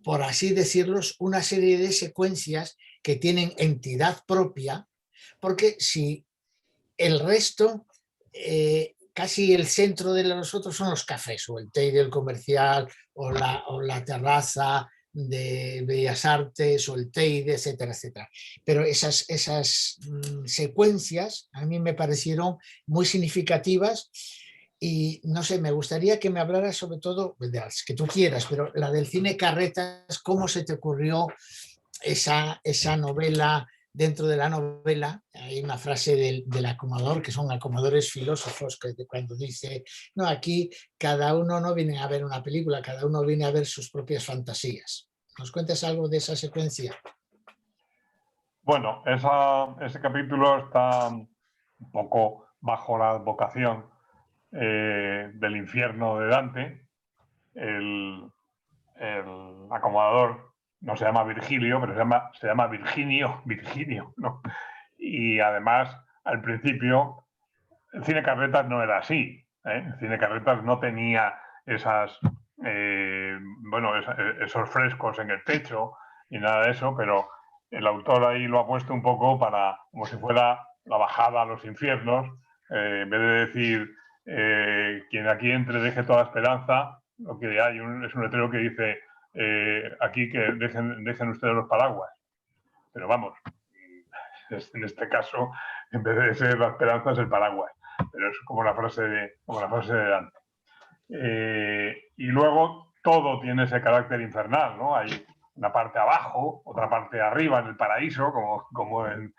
A: por así decirlo, una serie de secuencias que tienen entidad propia, porque si el resto, casi el centro de los otros son los cafés, o el Teide comercial, o la terraza de Bellas Artes, o el Teide, etcétera, etcétera. Pero esas secuencias a mí me parecieron muy significativas. Y no sé, me gustaría que me hablaras sobre todo de las que tú quieras, pero la del cine Carretas, ¿cómo se te ocurrió esa novela? Dentro de la novela hay una frase del acomodador, que son acomodadores filósofos, que cuando dice, no, aquí cada uno no viene a ver una película, cada uno viene a ver sus propias fantasías. ¿Nos cuentas algo de esa secuencia?
B: Bueno, ese capítulo está un poco bajo la advocación del infierno de Dante. El acomodador no se llama Virgilio, pero se llama Virginio, ¿no? Y además, al principio, el cine Carretas no era así. El cine Carretas no tenía esos frescos en el techo y nada de eso, pero el autor ahí lo ha puesto un poco como si fuera la bajada a los infiernos. En vez de decir quien aquí entre deje toda esperanza, lo que hay es un letrero que dice aquí que dejen ustedes los paraguas. Pero vamos, en este caso, en vez de ser la esperanza, es el paraguas. Pero es como la frase de Dante. Y luego todo tiene ese carácter infernal, ¿no? Hay una parte abajo, otra parte arriba en el paraíso, como en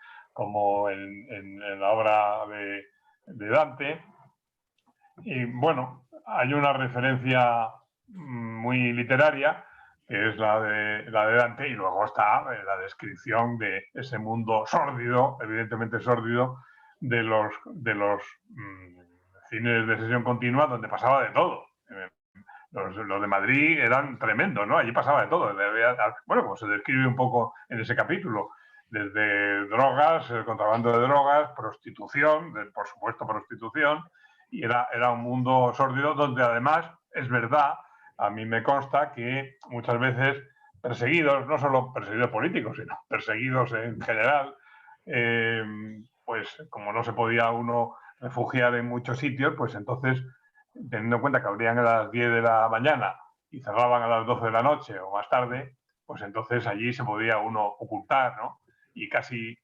B: la obra de Dante. Y bueno, hay una referencia muy literaria, que es la de Dante, y luego está la descripción de ese mundo sórdido, evidentemente sórdido, de los cines de sesión continua, donde pasaba de todo. Los de Madrid eran tremendos, ¿no? Allí pasaba de todo. Bueno, como se describe un poco en ese capítulo, desde drogas, el contrabando de drogas, prostitución, por supuesto prostitución, y era un mundo sórdido donde además, es verdad, a mí me consta que muchas veces perseguidos, no solo perseguidos políticos, sino perseguidos en general, pues como no se podía uno refugiar en muchos sitios, pues entonces, teniendo en cuenta que abrían a las 10 de la mañana y cerraban a las 12 de la noche o más tarde, pues entonces allí se podía uno ocultar, ¿no? Y casi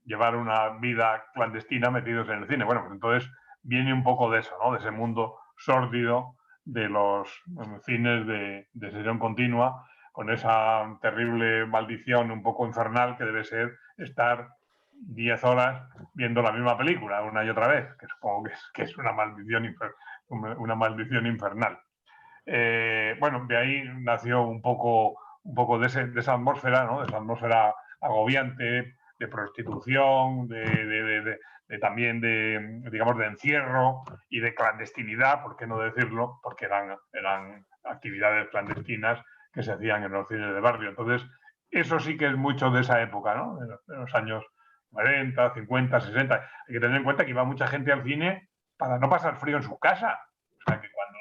B: llevar una vida clandestina metidos en el cine. Bueno, pues entonces viene un poco de eso, ¿no? De ese mundo sórdido de los cines de sesión continua, con esa terrible maldición un poco infernal que debe ser estar 10 horas viendo la misma película una y otra vez, que supongo que es una maldición infernal. Bueno, de ahí nació un poco de esa atmósfera, ¿no? De esa atmósfera agobiante, de prostitución, también digamos, de encierro y de clandestinidad, ¿por qué no decirlo? Porque eran actividades clandestinas que se hacían en los cines de barrio. Entonces, eso sí que es mucho de esa época, ¿no? De los años 40, 50, 60. Hay que tener en cuenta que iba mucha gente al cine para no pasar frío en su casa. O sea, que cuando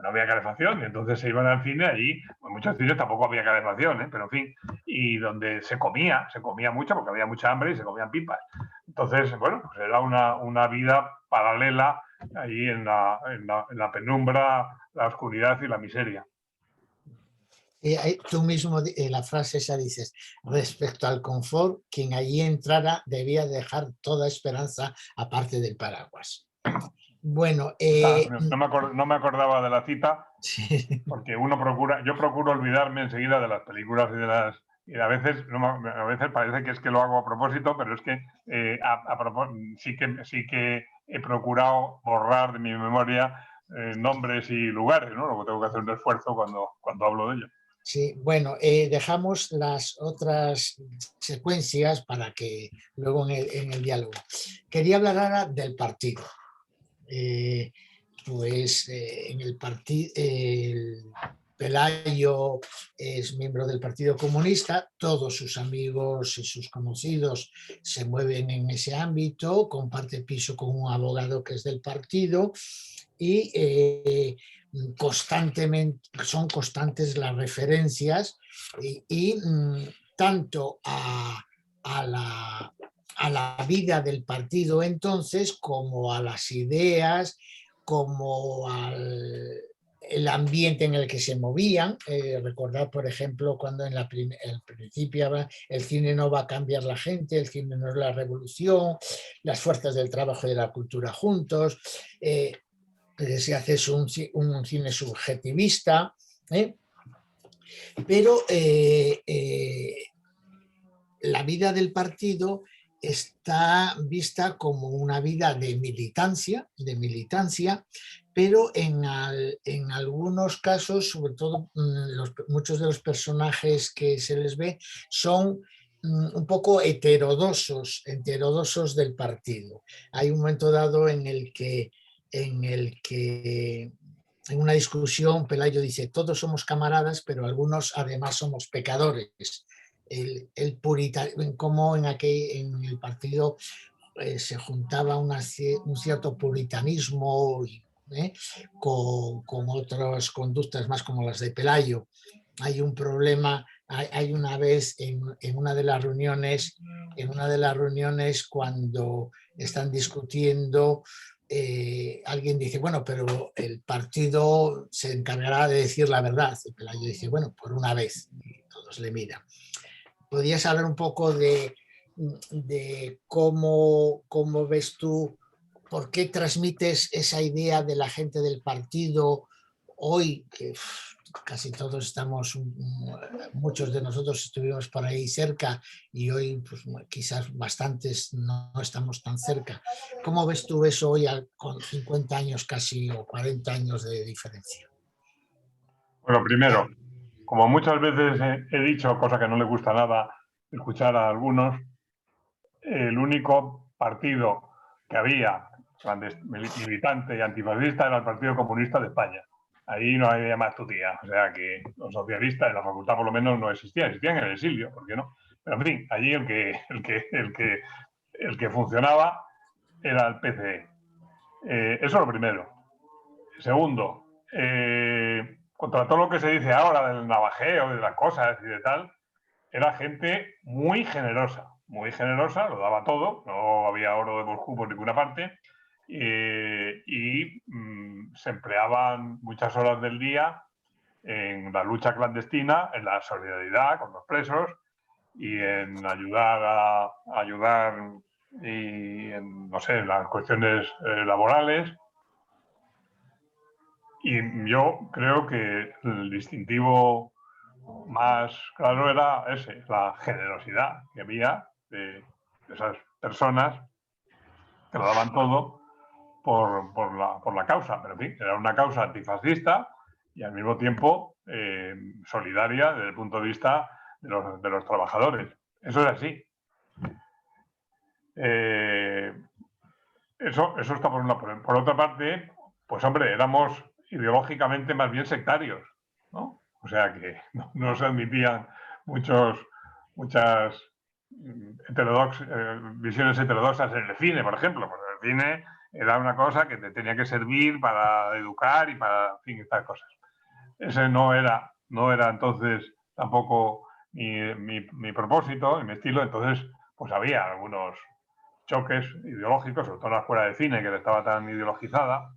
B: no había calefacción, y entonces se iban al cine allí, en muchos cines tampoco había calefacción, pero en fin, y donde se comía mucho porque había mucha hambre y se comían pipas. Entonces, bueno, pues era una vida paralela ahí en la penumbra, la oscuridad y la miseria.
A: Tú mismo la frase esa dices, respecto al confort, quien allí entrara debía dejar toda esperanza aparte del paraguas. Bueno,
B: No me acordaba de la cita,
A: sí.
B: porque yo procuro olvidarme enseguida de las películas y a veces parece que es que lo hago a propósito, pero es que sí que he procurado borrar de mi memoria nombres y lugares, ¿no? Luego tengo que hacer un esfuerzo cuando hablo de ello.
A: Sí, bueno, dejamos las otras secuencias para que luego en el diálogo. Quería hablar ahora del partido. En el partido, Pelayo es miembro del Partido Comunista, todos sus amigos y sus conocidos se mueven en ese ámbito, comparte piso con un abogado que es del partido y constantemente son constantes las referencias y tanto a la vida del partido entonces como a las ideas, como al el ambiente en el que se movían. Recordar, por ejemplo, cuando en el principio el cine no va a cambiar la gente, el cine no es la revolución, las fuerzas del trabajo y de la cultura juntos. Se hace un cine subjetivista, pero la vida del partido está vista como una vida de militancia, pero en algunos casos, sobre todo muchos de los personajes que se les ve son un poco heterodosos del partido. Hay un momento dado en el que en una discusión Pelayo dice, todos somos camaradas, pero algunos además somos pecadores. Como en el partido se juntaba un cierto puritanismo con otras conductas más como las de Pelayo. Hay un problema, hay una vez en una de las reuniones, cuando están discutiendo, alguien dice, bueno, pero el partido se encargará de decir la verdad. Y Pelayo dice, bueno, por una vez. Y todos le miran. ¿Podrías hablar un poco de cómo ves tú, por qué transmites esa idea de la gente del partido hoy, que casi todos estamos, muchos de nosotros estuvimos por ahí cerca y hoy pues, quizás bastantes no estamos tan cerca? ¿Cómo ves tú eso hoy con 50 años casi o 40 años de diferencia?
B: Bueno, primero, como muchas veces he dicho, cosa que no le gusta nada escuchar a algunos, el único partido que había militante y antifascista era el Partido Comunista de España. Ahí no había más tutía. O sea que los socialistas en la facultad por lo menos no existían en el exilio, ¿por qué no? Pero en fin, allí el que funcionaba era el PCE. Eso es lo primero. Segundo, contra todo lo que se dice ahora del navajeo, de las cosas y de tal, era gente muy generosa, lo daba todo, no había oro de Moscú por ninguna parte, y se empleaban muchas horas del día en la lucha clandestina, en la solidaridad con los presos y en ayudar y en, no sé, en las cuestiones laborales. Y yo creo que el distintivo más claro era ese, la generosidad que había de esas personas que lo daban todo por la causa. Pero en fin, era una causa antifascista y al mismo tiempo solidaria desde el punto de vista de los trabajadores. Eso es así. Eso está por una parte. Por otra parte, pues hombre, éramos ideológicamente más bien sectarios, ¿no? O sea que no se admitían muchas visiones heterodoxas en el cine, por ejemplo. Porque el cine era una cosa que te tenía que servir para educar y para, en fin, estas cosas. Ese no era entonces tampoco mi propósito, mi estilo. Entonces, pues había algunos choques ideológicos, sobre todo en la escuela de cine, que estaba tan ideologizada.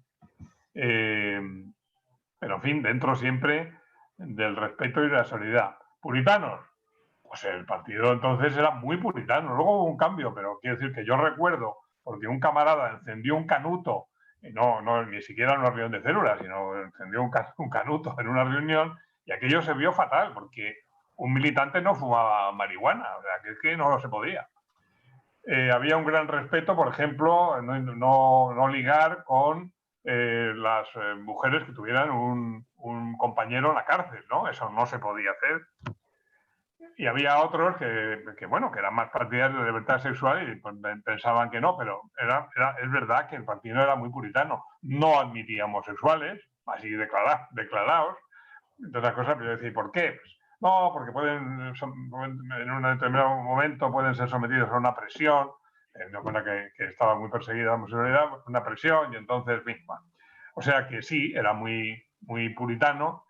B: Pero, en fin, dentro siempre del respeto y de la solidaridad. ¿Puritanos? Pues el partido entonces era muy puritano. Luego hubo un cambio, pero quiero decir que yo recuerdo, porque un camarada encendió un canuto, y no ni siquiera en una reunión de células, sino encendió un canuto en una reunión, y aquello se vio fatal, porque un militante no fumaba marihuana, o sea, que es que no se podía. Había un gran respeto, por ejemplo, no ligar con las mujeres que tuvieran un compañero en la cárcel, ¿no? Eso no se podía hacer. Y había otros que bueno, que eran más partidarios de la libertad sexual y pues, pensaban que no, pero es verdad que el partido era muy puritano. No admitía homosexuales, así declarados. Entre otras cosas, pero yo decía, ¿por qué? Pues, no, porque en un determinado momento pueden ser sometidos a una presión. Una cosa que estaba muy perseguida la homosexualidad, una presión, y entonces misma. O sea que sí, era muy, muy puritano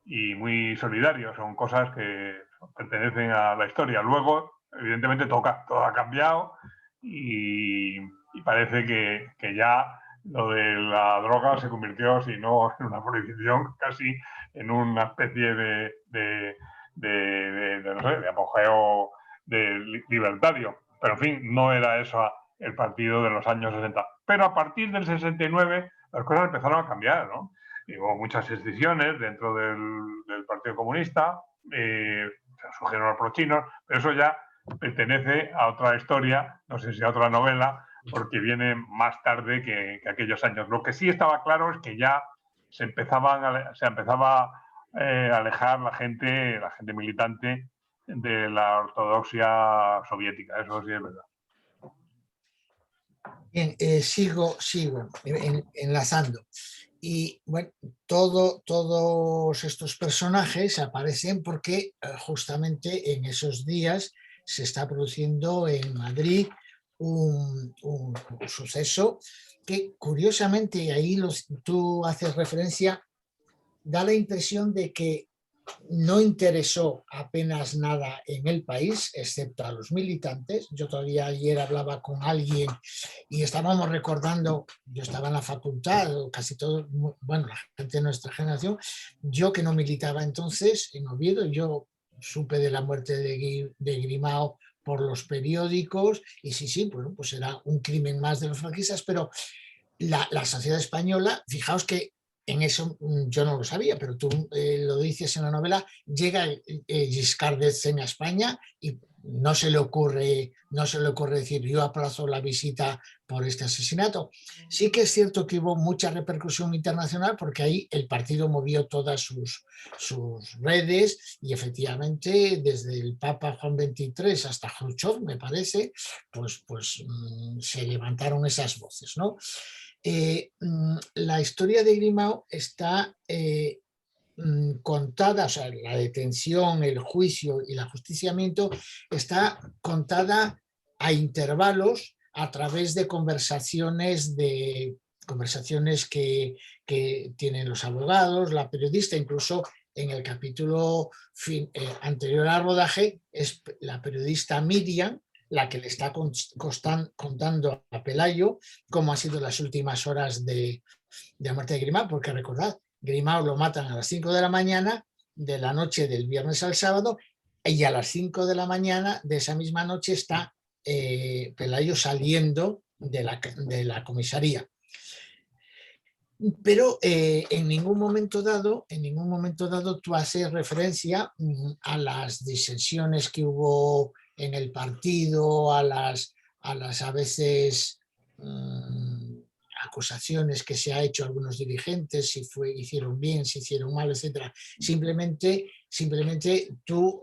B: y muy solidario. Son cosas que pertenecen a la historia. Luego, evidentemente, todo ha cambiado y parece que ya lo de la droga se convirtió, si no en una prohibición, casi en una especie no sé, de apogeo libertario. Pero, en fin, no era eso el partido de los años 60. Pero a partir del 69 las cosas empezaron a cambiar, ¿no? Y hubo muchas escisiones dentro del Partido Comunista, surgieron los prochinos, pero eso ya pertenece a otra historia, no sé si a otra novela, porque viene más tarde que aquellos años. Lo que sí estaba claro es que ya se empezaba a alejar la gente militante de la ortodoxia soviética, eso sí es verdad.
A: Bien, sigo enlazando. Y bueno, todos estos personajes aparecen porque justamente en esos días se está produciendo en Madrid un suceso que curiosamente, y ahí tú haces referencia, da la impresión de que no interesó apenas nada en el país, excepto a los militantes. Yo todavía ayer hablaba con alguien y estábamos recordando, yo estaba en la facultad, casi todos, bueno, la gente de nuestra generación, yo que no militaba entonces en Oviedo, yo supe de la muerte de Grimao por los periódicos y sí, bueno, pues era un crimen más de los franquistas, pero la sociedad española, fijaos que en eso yo no lo sabía, pero tú lo dices en la novela, llega Giscard d'Estaing a España y no se le ocurre decir yo aplazo la visita por este asesinato. Sí que es cierto que hubo mucha repercusión internacional porque ahí el partido movió todas sus redes y efectivamente desde el Papa Juan XXIII hasta Khrushchev, me parece, pues se levantaron esas voces, ¿no? La historia de Grimao está contada, o sea, la detención, el juicio y el ajusticiamiento está contada a intervalos a través de conversaciones que tienen los abogados, la periodista, incluso en el capítulo anterior al rodaje, es la periodista Miriam la que le está contando a Pelayo cómo han sido las últimas horas de la muerte de Grimao, porque recordad, Grimao lo matan a las 5 de la mañana de la noche del viernes al sábado y a las 5 de la mañana de esa misma noche está Pelayo saliendo de la comisaría. Pero en ningún momento dado tú haces referencia a las disensiones que hubo en el partido, a veces acusaciones que se ha hecho a algunos dirigentes, si hicieron bien, si hicieron mal, etc. Simplemente tú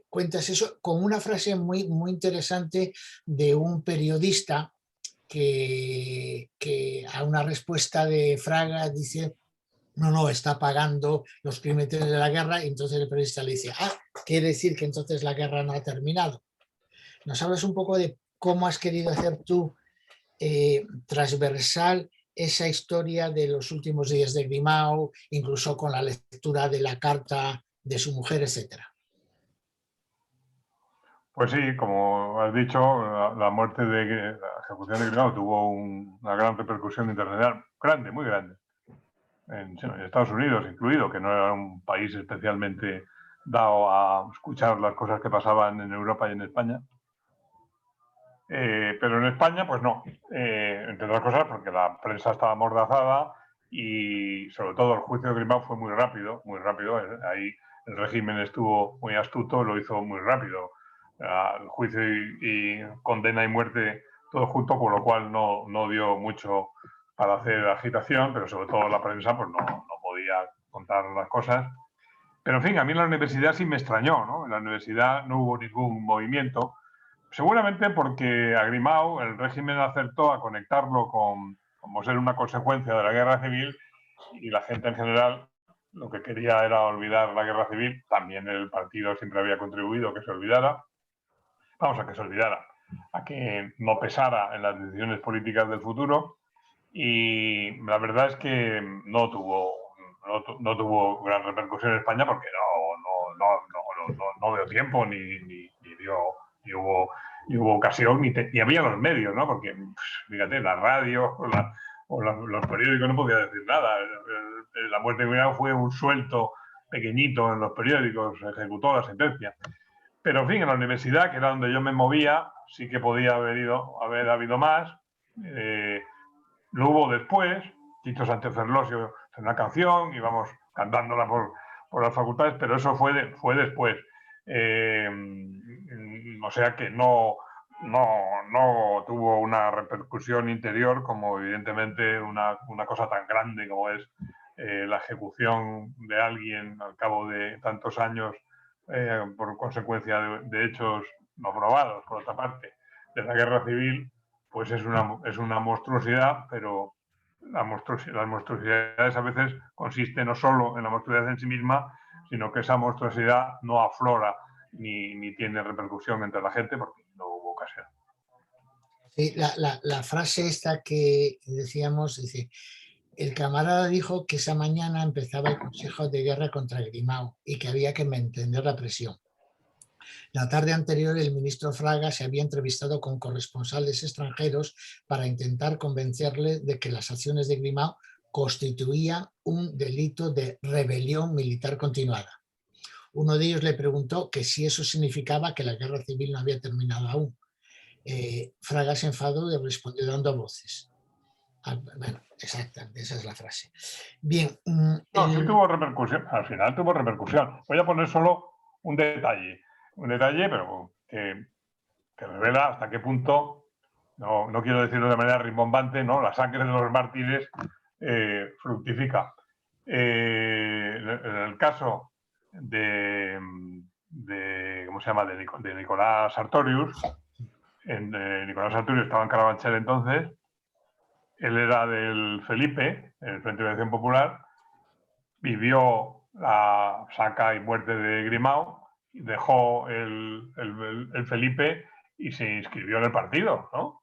A: cuentas eso con una frase muy, muy interesante de un periodista que a una respuesta de Fraga dice no, está pagando los crímenes de la guerra, y entonces el periodista le dice, quiere decir que entonces la guerra no ha terminado. ¿Nos hablas un poco de cómo has querido hacer tú transversal esa historia de los últimos días de Grimao, incluso con la lectura de la carta de su mujer, etcétera?
B: Pues sí, como has dicho, la muerte la ejecución de Grimao tuvo una gran repercusión internacional, grande, muy grande, en Estados Unidos incluido, que no era un país especialmente dado a escuchar las cosas que pasaban en Europa y en España. Pero en España, pues no, entre otras cosas porque la prensa estaba amordazada y sobre todo el juicio de Grimao fue muy rápido, muy rápido. Ahí el régimen estuvo muy astuto, lo hizo muy rápido. El juicio y condena y muerte todo junto, con lo cual no dio mucho para hacer agitación, pero sobre todo la prensa pues no podía contar las cosas. Pero en fin, a mí en la universidad sí me extrañó, ¿no? En la universidad no hubo ningún movimiento. Seguramente porque a Grimao el régimen acertó a conectarlo como ser una consecuencia de la guerra civil y la gente en general lo que quería era olvidar la guerra civil. También el partido siempre había contribuido a que se olvidara. Vamos, a que se olvidara, a que no pesara en las decisiones políticas del futuro. Y la verdad es que no tuvo gran repercusión en España porque no dio tiempo ni hubo ocasión ni había los medios, ¿no? Porque fíjate, la radio o los periódicos no podían decir nada. La muerte de Grimao fue un suelto pequeñito en los periódicos, se ejecutó la sentencia. Pero en fin, en la universidad, que era donde yo me movía, sí que podía haber habido más. Lo hubo después. Tito Sánchez Ferlosio en una canción, íbamos cantándola por las facultades, pero eso fue después. O sea que no tuvo una repercusión interior como evidentemente una cosa tan grande como es la ejecución de alguien al cabo de tantos años por consecuencia de hechos no probados, por otra parte, de la guerra civil, pues es una monstruosidad, pero las monstruosidades a veces consisten no solo en la monstruosidad en sí misma, sino que esa monstruosidad no aflora ni tiene repercusión entre la gente porque no hubo ocasión.
A: Sí, la frase esta que decíamos, dice, el camarada dijo que esa mañana empezaba el consejo de guerra contra Grimao y que había que mantener la presión. La tarde anterior, el ministro Fraga se había entrevistado con corresponsales extranjeros para intentar convencerle de que las acciones de Grimao constituían un delito de rebelión militar continuada. Uno de ellos le preguntó que si eso significaba que la guerra civil no había terminado aún. Fraga se enfadó y respondió dando voces. Bueno, exactamente, esa es la frase. Bien.
B: Sí tuvo repercusión, al final tuvo repercusión. Voy a poner solo un detalle, pero que revela hasta qué punto, no quiero decirlo de manera rimbombante, ¿no? La sangre de los mártires fructifica. En el caso de ¿cómo se llama? De Nicolás Sartorius. Nicolás Sartorius estaba en Carabanchel entonces. Él era del Felipe, el Frente de Liberación Popular. Vivió la saca y muerte de Grimao, dejó el Felipe y se inscribió en el partido, ¿no?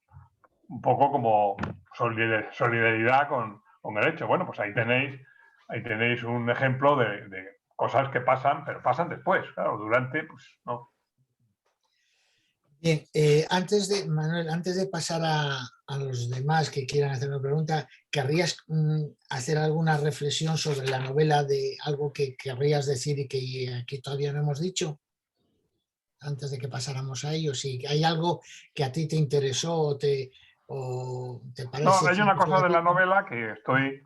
B: Un poco como solidaridad con el hecho. Bueno, pues ahí tenéis un ejemplo de cosas que pasan, pero pasan después, claro, durante, pues no.
A: Bien, Manuel, antes de pasar a los demás que quieran hacer una pregunta, ¿querrías hacer alguna reflexión sobre la novela de algo que querrías decir y que aquí todavía no hemos dicho? Antes de que pasáramos a ello, si hay algo que a ti te interesó o te parece...
B: No, hay una cosa de la novela que estoy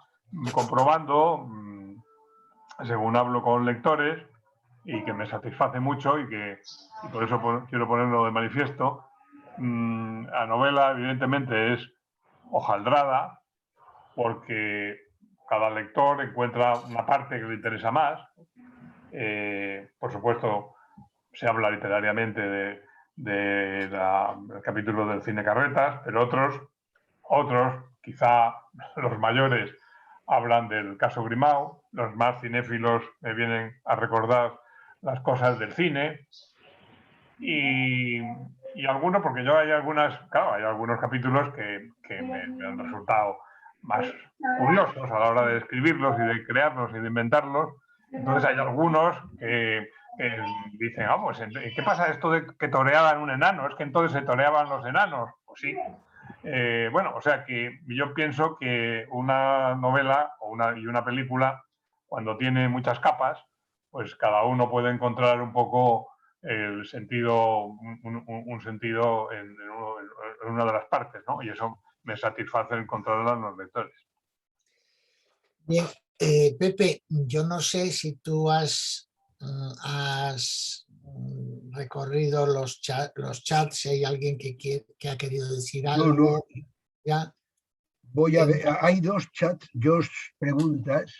B: comprobando, según hablo con lectores, y que me satisface mucho y por eso quiero ponerlo de manifiesto. La novela evidentemente es hojaldrada porque cada lector encuentra una parte que le interesa más. Por supuesto, se habla literariamente del capítulo del cine Carretas, pero otros, quizá los mayores, hablan del caso Grimao. Los más cinéfilos me vienen a recordar las cosas del cine y algunos, porque hay algunos capítulos que me han resultado más curiosos a la hora de escribirlos y de crearlos y de inventarlos. Entonces hay algunos que dicen, pues, ¿qué pasa esto de que toreaban un enano? Es que entonces se toreaban los enanos. Pues sí. Bueno, o sea que yo pienso que una novela y una película, cuando tiene muchas capas, pues cada uno puede encontrar un poco el sentido, un sentido en una de las partes, ¿no? Y eso me satisface encontrarla en los lectores.
A: Bien, Pepe, yo no sé si tú has recorrido los chats, si hay alguien que ha querido decir
C: No,
A: algo. ¿Ya?
C: voy a ver, hay 2 chats, 2 preguntas.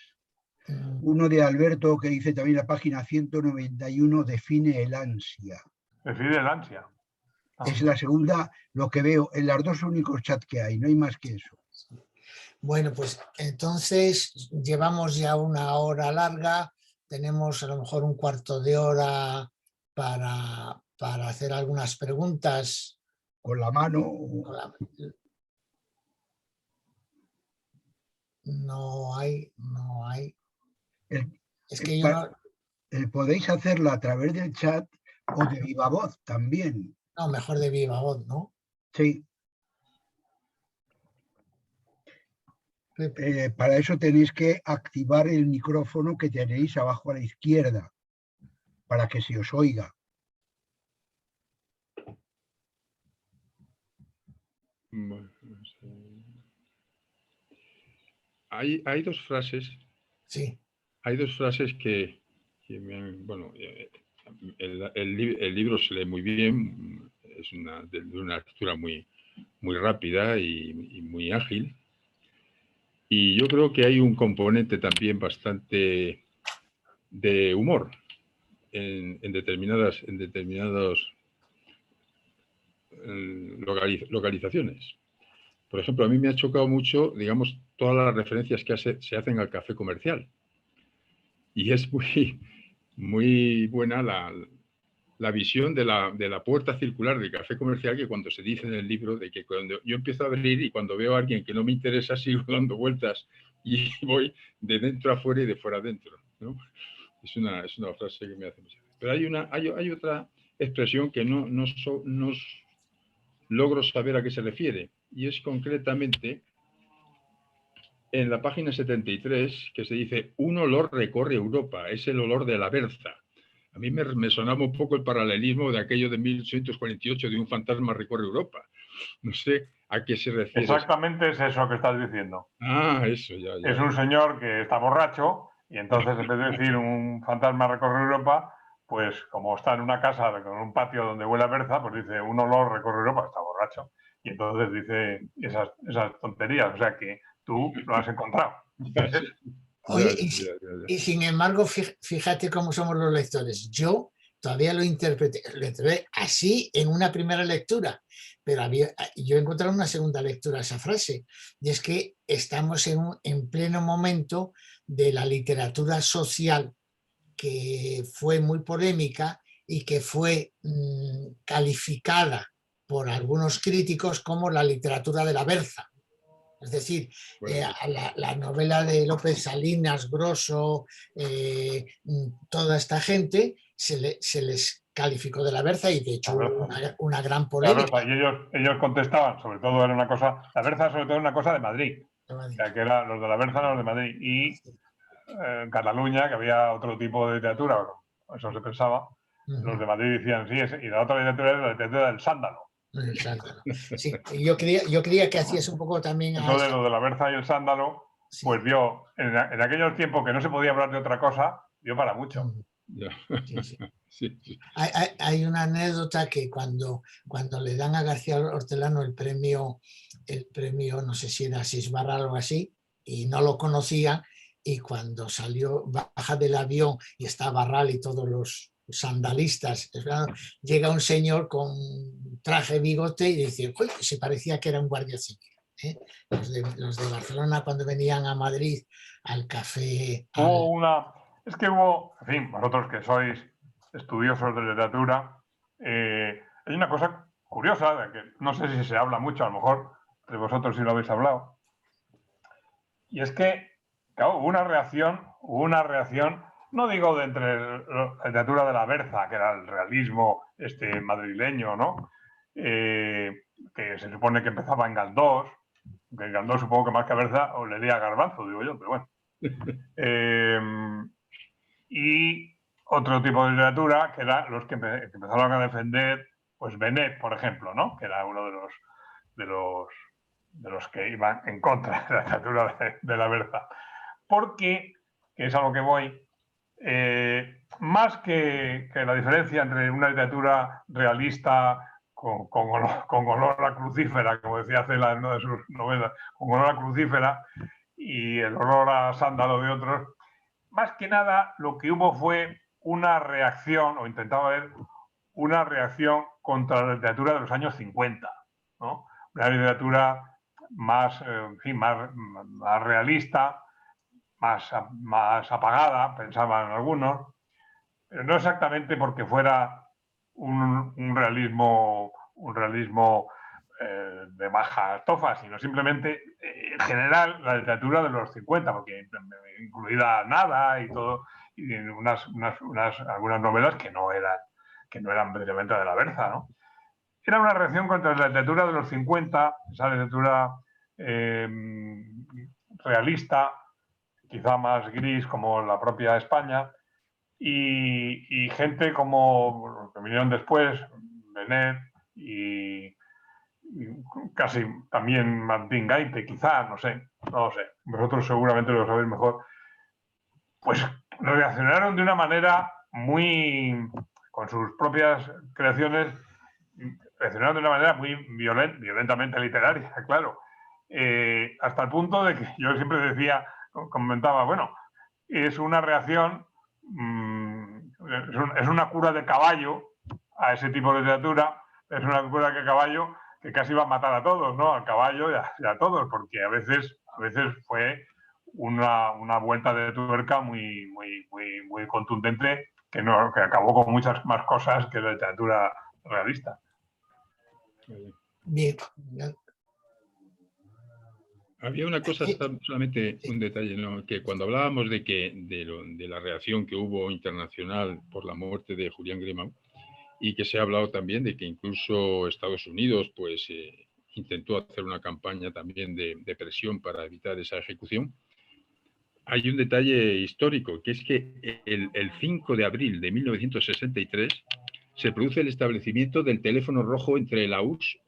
C: Uno de Alberto que dice también la página 191, define el ansia.
B: Define el ansia.
C: Es la segunda, lo que veo, en los 2 únicos chats que hay, no hay más que eso.
A: Bueno, pues entonces llevamos ya una hora larga, tenemos a lo mejor un cuarto de hora para hacer algunas preguntas.
C: Con la mano.
A: No hay. Es que
C: podéis hacerlo a través del chat o de viva voz también.
A: No, mejor de viva voz, ¿no?
C: Sí. Para eso tenéis que activar el micrófono que tenéis abajo a la izquierda, para que se os oiga.
D: Hay 2 frases.
A: Sí.
D: Hay 2 frases que me han, bueno, el libro se lee muy bien, es de una lectura muy rápida y muy ágil. Y yo creo que hay un componente también bastante de humor en determinadas localizaciones. Por ejemplo, a mí me ha chocado mucho, digamos, todas las referencias que se hacen al café comercial. Y es muy buena la visión de la puerta circular del café comercial, que cuando se dice en el libro, de que cuando yo empiezo a abrir y cuando veo a alguien que no me interesa, sigo dando vueltas y voy de dentro a fuera y de fuera adentro, ¿no? Es una frase que me hace mucha gracia. Pero hay otra expresión que no logro saber a qué se refiere, y es concretamente en la página 73, que se dice: un olor recorre Europa, es el olor de la berza. A mí me sonaba un poco el paralelismo de aquello de 1848, de un fantasma recorre Europa. No sé a qué se refiere.
B: Exactamente es eso que estás diciendo.
D: Eso, ya.
B: Es un señor que está borracho y entonces, en vez de decir un fantasma recorre Europa, pues como está en una casa con un patio donde huele a berza, pues dice un olor recorre Europa, está borracho. Y entonces dice esas tonterías. O sea que tú lo has encontrado.
A: Oye, y sin embargo, fíjate cómo somos los lectores. Yo todavía lo interpreté así en una primera lectura, pero yo he encontrado una segunda lectura a esa frase, y es que estamos en pleno momento de la literatura social, que fue muy polémica y que fue calificada por algunos críticos como la literatura de la berza. Es decir, la novela de López Salinas, Grosso, toda esta gente se les calificó de la berza, y de hecho una gran polémica.
B: Y ellos contestaban, sobre todo era una cosa, la berza sobre todo era una cosa de Madrid, o sea, que eran los de la berza, los de Madrid, y en Cataluña, que había otro tipo de literatura, eso se pensaba, los de Madrid decían sí, y la otra literatura era la literatura del sándalo.
A: Sí, yo creía que hacías un poco también.
B: Entonces, lo de la berza y el sándalo, sí, pues dio, en aquellos tiempos que no se podía hablar de otra cosa, dio para mucho.
A: Sí. Hay una anécdota que cuando le dan a García Hortelano el premio, no sé si era Asís Barral o algo así, y no lo conocía, y cuando baja del avión y está Barral y todos los sandalistas, llega un señor con traje, bigote, y dice: "Uy, se parecía que era un guardia civil". Los de Barcelona, cuando venían a Madrid al café...
B: Es que hubo, en fin, vosotros que sois estudiosos de literatura, hay una cosa curiosa, de que no sé si se habla mucho, a lo mejor entre vosotros sí lo habéis hablado, y es que, claro, hubo una reacción no digo de entre la literatura de la Berza, que era el realismo madrileño, ¿no? Que se supone que empezaba en Galdós, que en Galdós supongo que más que a Berza o leería a Garbanzo, digo yo, pero bueno. Y otro tipo de literatura que eran los que empezaron a defender, pues Benet, por ejemplo, ¿no? Que era uno de los que iban en contra de la literatura de la Berza. Porque, que es a lo que voy, más que la diferencia entre una literatura realista con olor a crucífera, como decía Cela en una de sus novelas, con olor a crucífera, y el olor a sándalo de otros, más que nada lo que hubo fue una reacción, o intentaba haber una reacción contra la literatura de los años 50, ¿no? Una literatura más, en fin, más realista, más apagada, pensaban algunos, pero no exactamente porque fuera un realismo de baja estofa, sino simplemente, en general, la literatura de los 50, porque incluida Nada y todo, y algunas novelas que no eran precisamente de la Berza, ¿no? Era una reacción contra la literatura de los 50, esa literatura realista, quizá más gris como la propia España, y gente como los que vinieron después, Benet y casi también Martín Gaite, quizá, no lo sé, vosotros seguramente lo sabéis mejor, pues reaccionaron de una manera muy, con sus propias creaciones, reaccionaron de una manera muy violentamente literaria, claro, hasta el punto de que yo siempre decía, comentaba, bueno, es una reacción, es una cura de caballo a ese tipo de literatura, es una cura de caballo que casi va a matar a todos, ¿no? Al caballo y a todos, porque a veces fue una vuelta de tuerca muy contundente que acabó con muchas más cosas que la literatura realista.
A: Bien.
D: Había una cosa, solamente un detalle, ¿no? Que cuando hablábamos de la reacción que hubo internacional por la muerte de Julián Grimau, y que se ha hablado también de que incluso Estados Unidos pues, intentó hacer una campaña también de presión para evitar esa ejecución, hay un detalle histórico, que es que el 5 de abril de 1963 se produce el establecimiento del teléfono rojo entre la URSS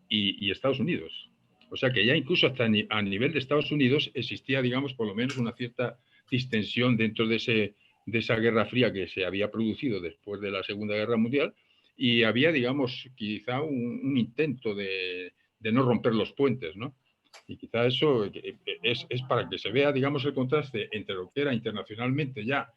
D: y Estados Unidos. O sea que ya incluso hasta a nivel de Estados Unidos existía, digamos, por lo menos una cierta distensión dentro de esa Guerra Fría que se había producido después de la Segunda Guerra Mundial, y había, digamos, quizá un intento de no romper los puentes, ¿no? Y quizá eso es para que se vea, digamos, el contraste entre lo que era internacionalmente ya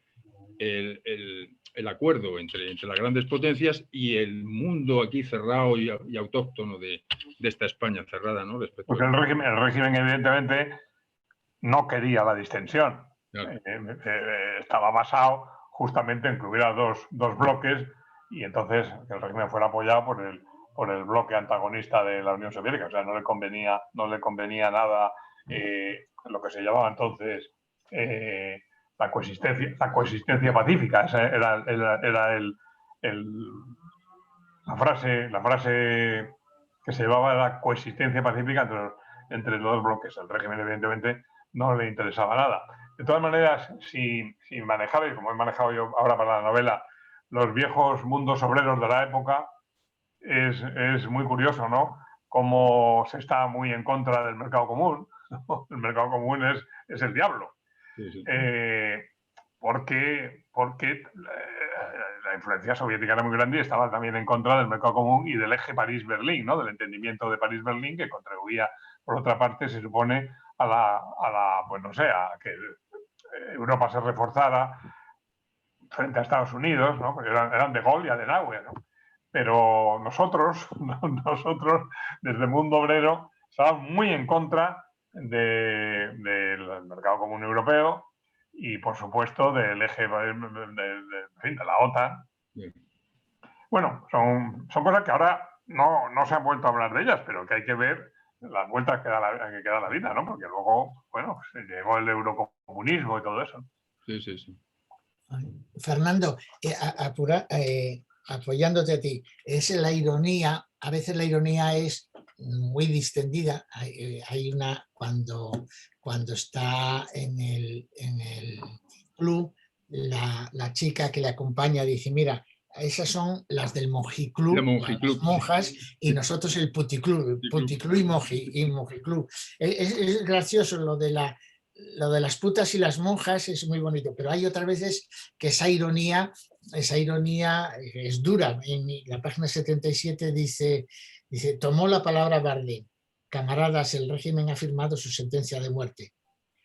D: el acuerdo entre las grandes potencias y el mundo aquí cerrado y autóctono de esta España cerrada, ¿no?
B: Porque el régimen evidentemente no quería la distensión. Claro. Estaba basado justamente en que hubiera dos bloques, y entonces que el régimen fuera apoyado por el bloque antagonista de la Unión Soviética. O sea, no le convenía nada lo que se llamaba entonces la coexistencia pacífica. Esa era la frase que se llevaba, la coexistencia pacífica entre los dos bloques. El régimen, evidentemente, no le interesaba nada. De todas maneras, si manejabais, como he manejado yo ahora para la novela, los viejos mundos obreros de la época, es muy curioso, ¿no? Cómo se está muy en contra del mercado común. El mercado común es el diablo. Sí, sí. Porque la influencia soviética era muy grande y estaba también en contra del mercado común y del eje París-Berlín, ¿no? Del entendimiento de París-Berlín, que contribuía, por otra parte, se supone, pues no sé, a que Europa se reforzara frente a Estados Unidos, ¿no? Porque eran de Gaulle y Adenauer, ¿no? Pero nosotros, desde el mundo obrero, estábamos muy en contra del mercado común europeo y, por supuesto, del eje de la OTAN. Bien. Bueno, son cosas que ahora no se han vuelto a hablar de ellas, pero que hay que ver las vueltas que da la vida, ¿no? Porque luego, bueno, pues llegó el eurocomunismo y todo eso.
D: Sí, sí, sí.
A: Fernando, apoyándote a ti, es la ironía, a veces la ironía es muy distendida. Hay una, cuando está en el club, la chica que le acompaña dice, mira, esas son las del
D: La
A: mojiclub, las
D: Mojiclub, sí.
A: monjas, y nosotros el puticlub, puticlub y mojiclub. Es gracioso lo de las putas y las monjas, es muy bonito, pero hay otras veces que esa ironía es dura. En la página 77 dice, tomó la palabra Bardem. Camaradas, el régimen ha firmado su sentencia de muerte.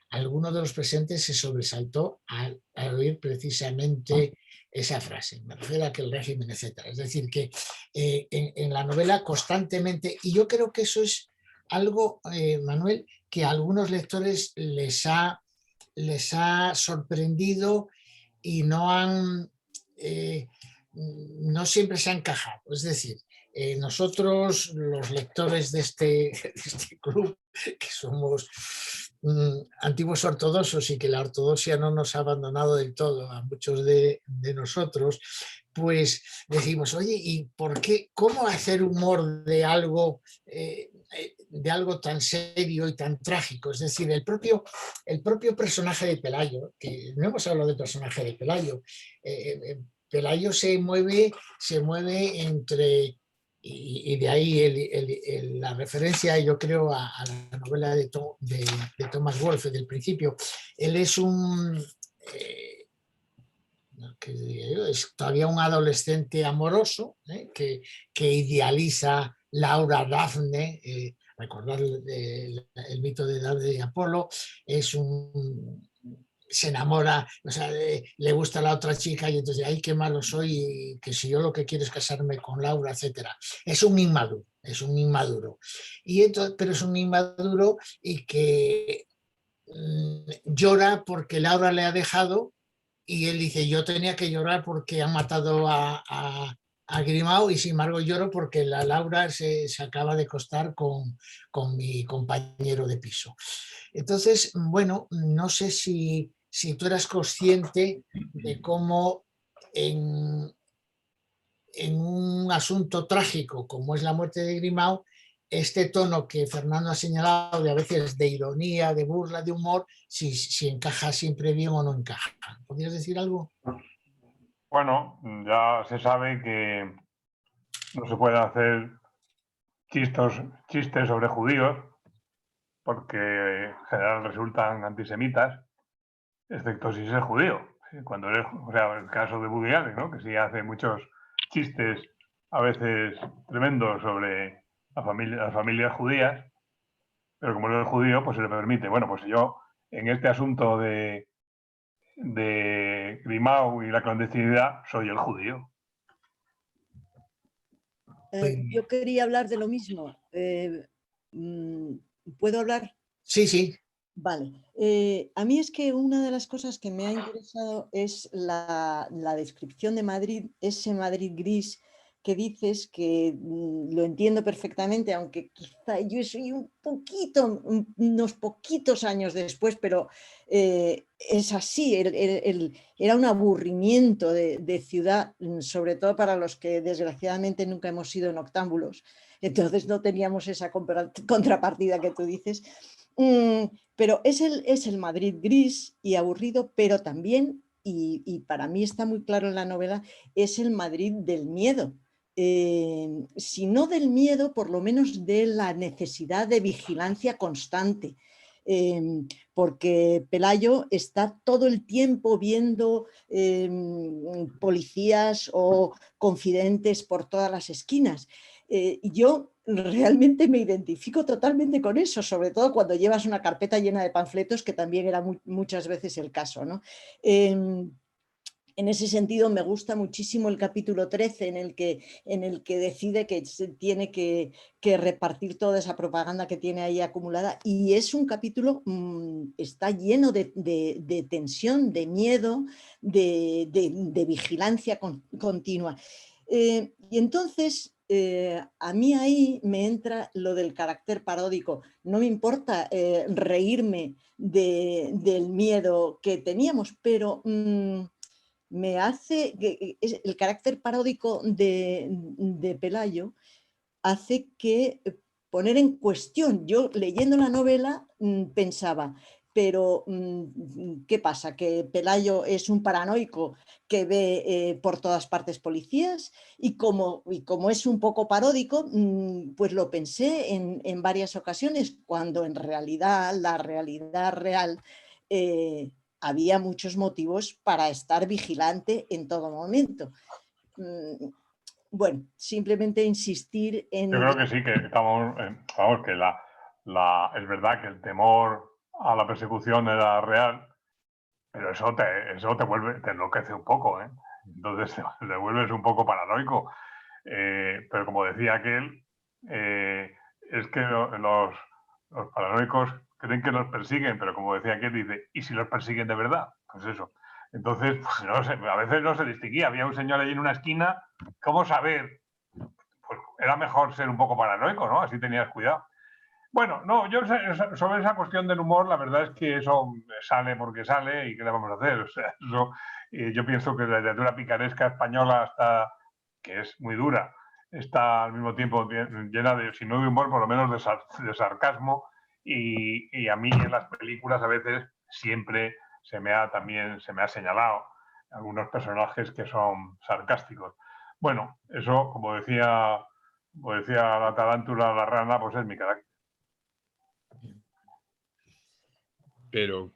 A: Alguno de los presentes se sobresaltó al oír precisamente esa frase. Me refiero a que el régimen, etcétera. Es decir, que en la novela constantemente, y yo creo que eso es algo, Manuel, que a algunos lectores les ha sorprendido y no siempre se han encajado. Es decir, nosotros, los lectores de este club, que somos antiguos ortodoxos y que la ortodoxia no nos ha abandonado del todo a muchos de nosotros, pues decimos, oye, ¿y por qué? ¿Cómo hacer humor de algo tan serio y tan trágico? Es decir, el propio personaje de Pelayo, que no hemos hablado del personaje de Pelayo, Pelayo se mueve entre, y de ahí la referencia, yo creo, a la novela de Thomas Wolfe del principio. Él es es todavía un adolescente amoroso, que idealiza Laura Daphne. Recordar el mito de Dafne y Apolo, se enamora, o sea, le gusta a la otra chica y entonces, ay, qué malo soy, y que si yo lo que quiero es casarme con Laura, etcétera. Es un inmaduro. Pero es un inmaduro y que llora porque Laura le ha dejado, y él dice, yo tenía que llorar porque han matado a Grimao, y sin embargo lloro porque la Laura se acaba de acostar con mi compañero de piso. Entonces, bueno, no sé si tú eras consciente de cómo en un asunto trágico como es la muerte de Grimao, este tono que Fernando ha señalado de a veces de ironía, de burla, de humor, si encaja siempre bien o no encaja. ¿Podrías decir algo?
B: Bueno, ya se sabe que no se puede hacer chistes sobre judíos porque en general resultan antisemitas, excepto si es judío. Cuando eres, o sea, el caso de Woody Allen, ¿no? Que sí hace muchos chistes a veces tremendos sobre las familias judías, pero como no es judío, pues se le permite. Bueno, pues yo en este asunto de Grimau y la clandestinidad soy el judío.
E: Yo quería hablar de lo mismo. ¿Puedo hablar?
A: Sí, sí.
E: Vale. A mí es que una de las cosas que me ha interesado es la descripción de Madrid, ese Madrid gris que dices, que lo entiendo perfectamente, aunque quizá yo soy unos poquitos años después, pero es así, era un aburrimiento de ciudad, sobre todo para los que desgraciadamente nunca hemos sido noctámbulos, entonces no teníamos esa contrapartida que tú dices. Pero es el Madrid gris y aburrido, pero también, y para mí está muy claro en la novela, es el Madrid del miedo. Si no del miedo, por lo menos de la necesidad de vigilancia constante. Porque Pelayo está todo el tiempo viendo policías o confidentes por todas las esquinas. Yo realmente me identifico totalmente con eso, sobre todo cuando llevas una carpeta llena de panfletos, que también era muchas veces el caso, ¿no? En ese sentido me gusta muchísimo el capítulo 13 en el que decide que se tiene que repartir toda esa propaganda que tiene ahí acumulada, y es un capítulo, está lleno de tensión, de miedo, de vigilancia continua. Y entonces a mí ahí me entra lo del carácter paródico. No me importa reírme del miedo que teníamos, pero me hace que el carácter paródico de Pelayo hace que poner en cuestión. Yo leyendo la novela pensaba, pero ¿qué pasa? ¿Que Pelayo es un paranoico que ve por todas partes policías? Y como es un poco paródico, pues lo pensé en varias ocasiones, cuando en realidad, la realidad real, había muchos motivos para estar vigilante en todo momento. Bueno, simplemente insistir
B: Yo
E: en...
B: creo que sí, que estamos, vamos, que es verdad que el temor a la persecución era real, pero eso te vuelve, te enloquece un poco, ¿eh? Entonces te vuelves un poco paranoico. Pero como decía aquel, es que los paranoicos creen que los persiguen, pero como decía aquel, dice, ¿y si los persiguen de verdad? Pues eso. Entonces, pues no sé, a veces no se distinguía. Había un señor allí en una esquina, ¿cómo saber? Pues era mejor ser un poco paranoico, ¿no? Así tenías cuidado. Bueno, no, yo sobre esa cuestión del humor, la verdad es que eso sale porque sale y qué le vamos a hacer. O sea, eso, yo pienso que la literatura picaresca española está, que es muy dura, está al mismo tiempo llena de, si no de humor, por lo menos de sarcasmo, y a mí en las películas a veces siempre se me ha señalado algunos personajes que son sarcásticos. Bueno, eso, como decía la tarántula, la rana, pues es mi carácter.
D: Pero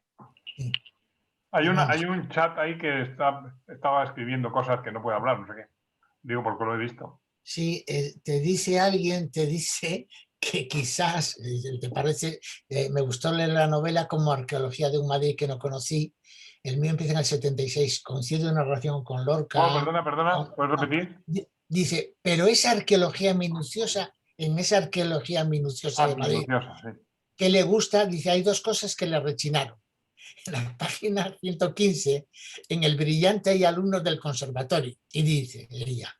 B: hay un chat ahí que estaba escribiendo cosas que no puede hablar, no sé qué. Digo porque lo he visto.
A: Sí, te dice alguien, te dice que quizás, ¿te parece? Me gustó leer la novela como Arqueología de un Madrid que no conocí. El mío empieza en el 76, coincide una relación con Lorca.
B: Oh, perdona, ¿puedes repetir?
A: Dice, pero esa arqueología minuciosa, en esa arqueología minuciosa de Madrid,
B: minuciosa, sí.
A: que le gusta, dice, hay dos cosas que le rechinaron. En la página 115, en el brillante hay alumnos del conservatorio, y dice ella,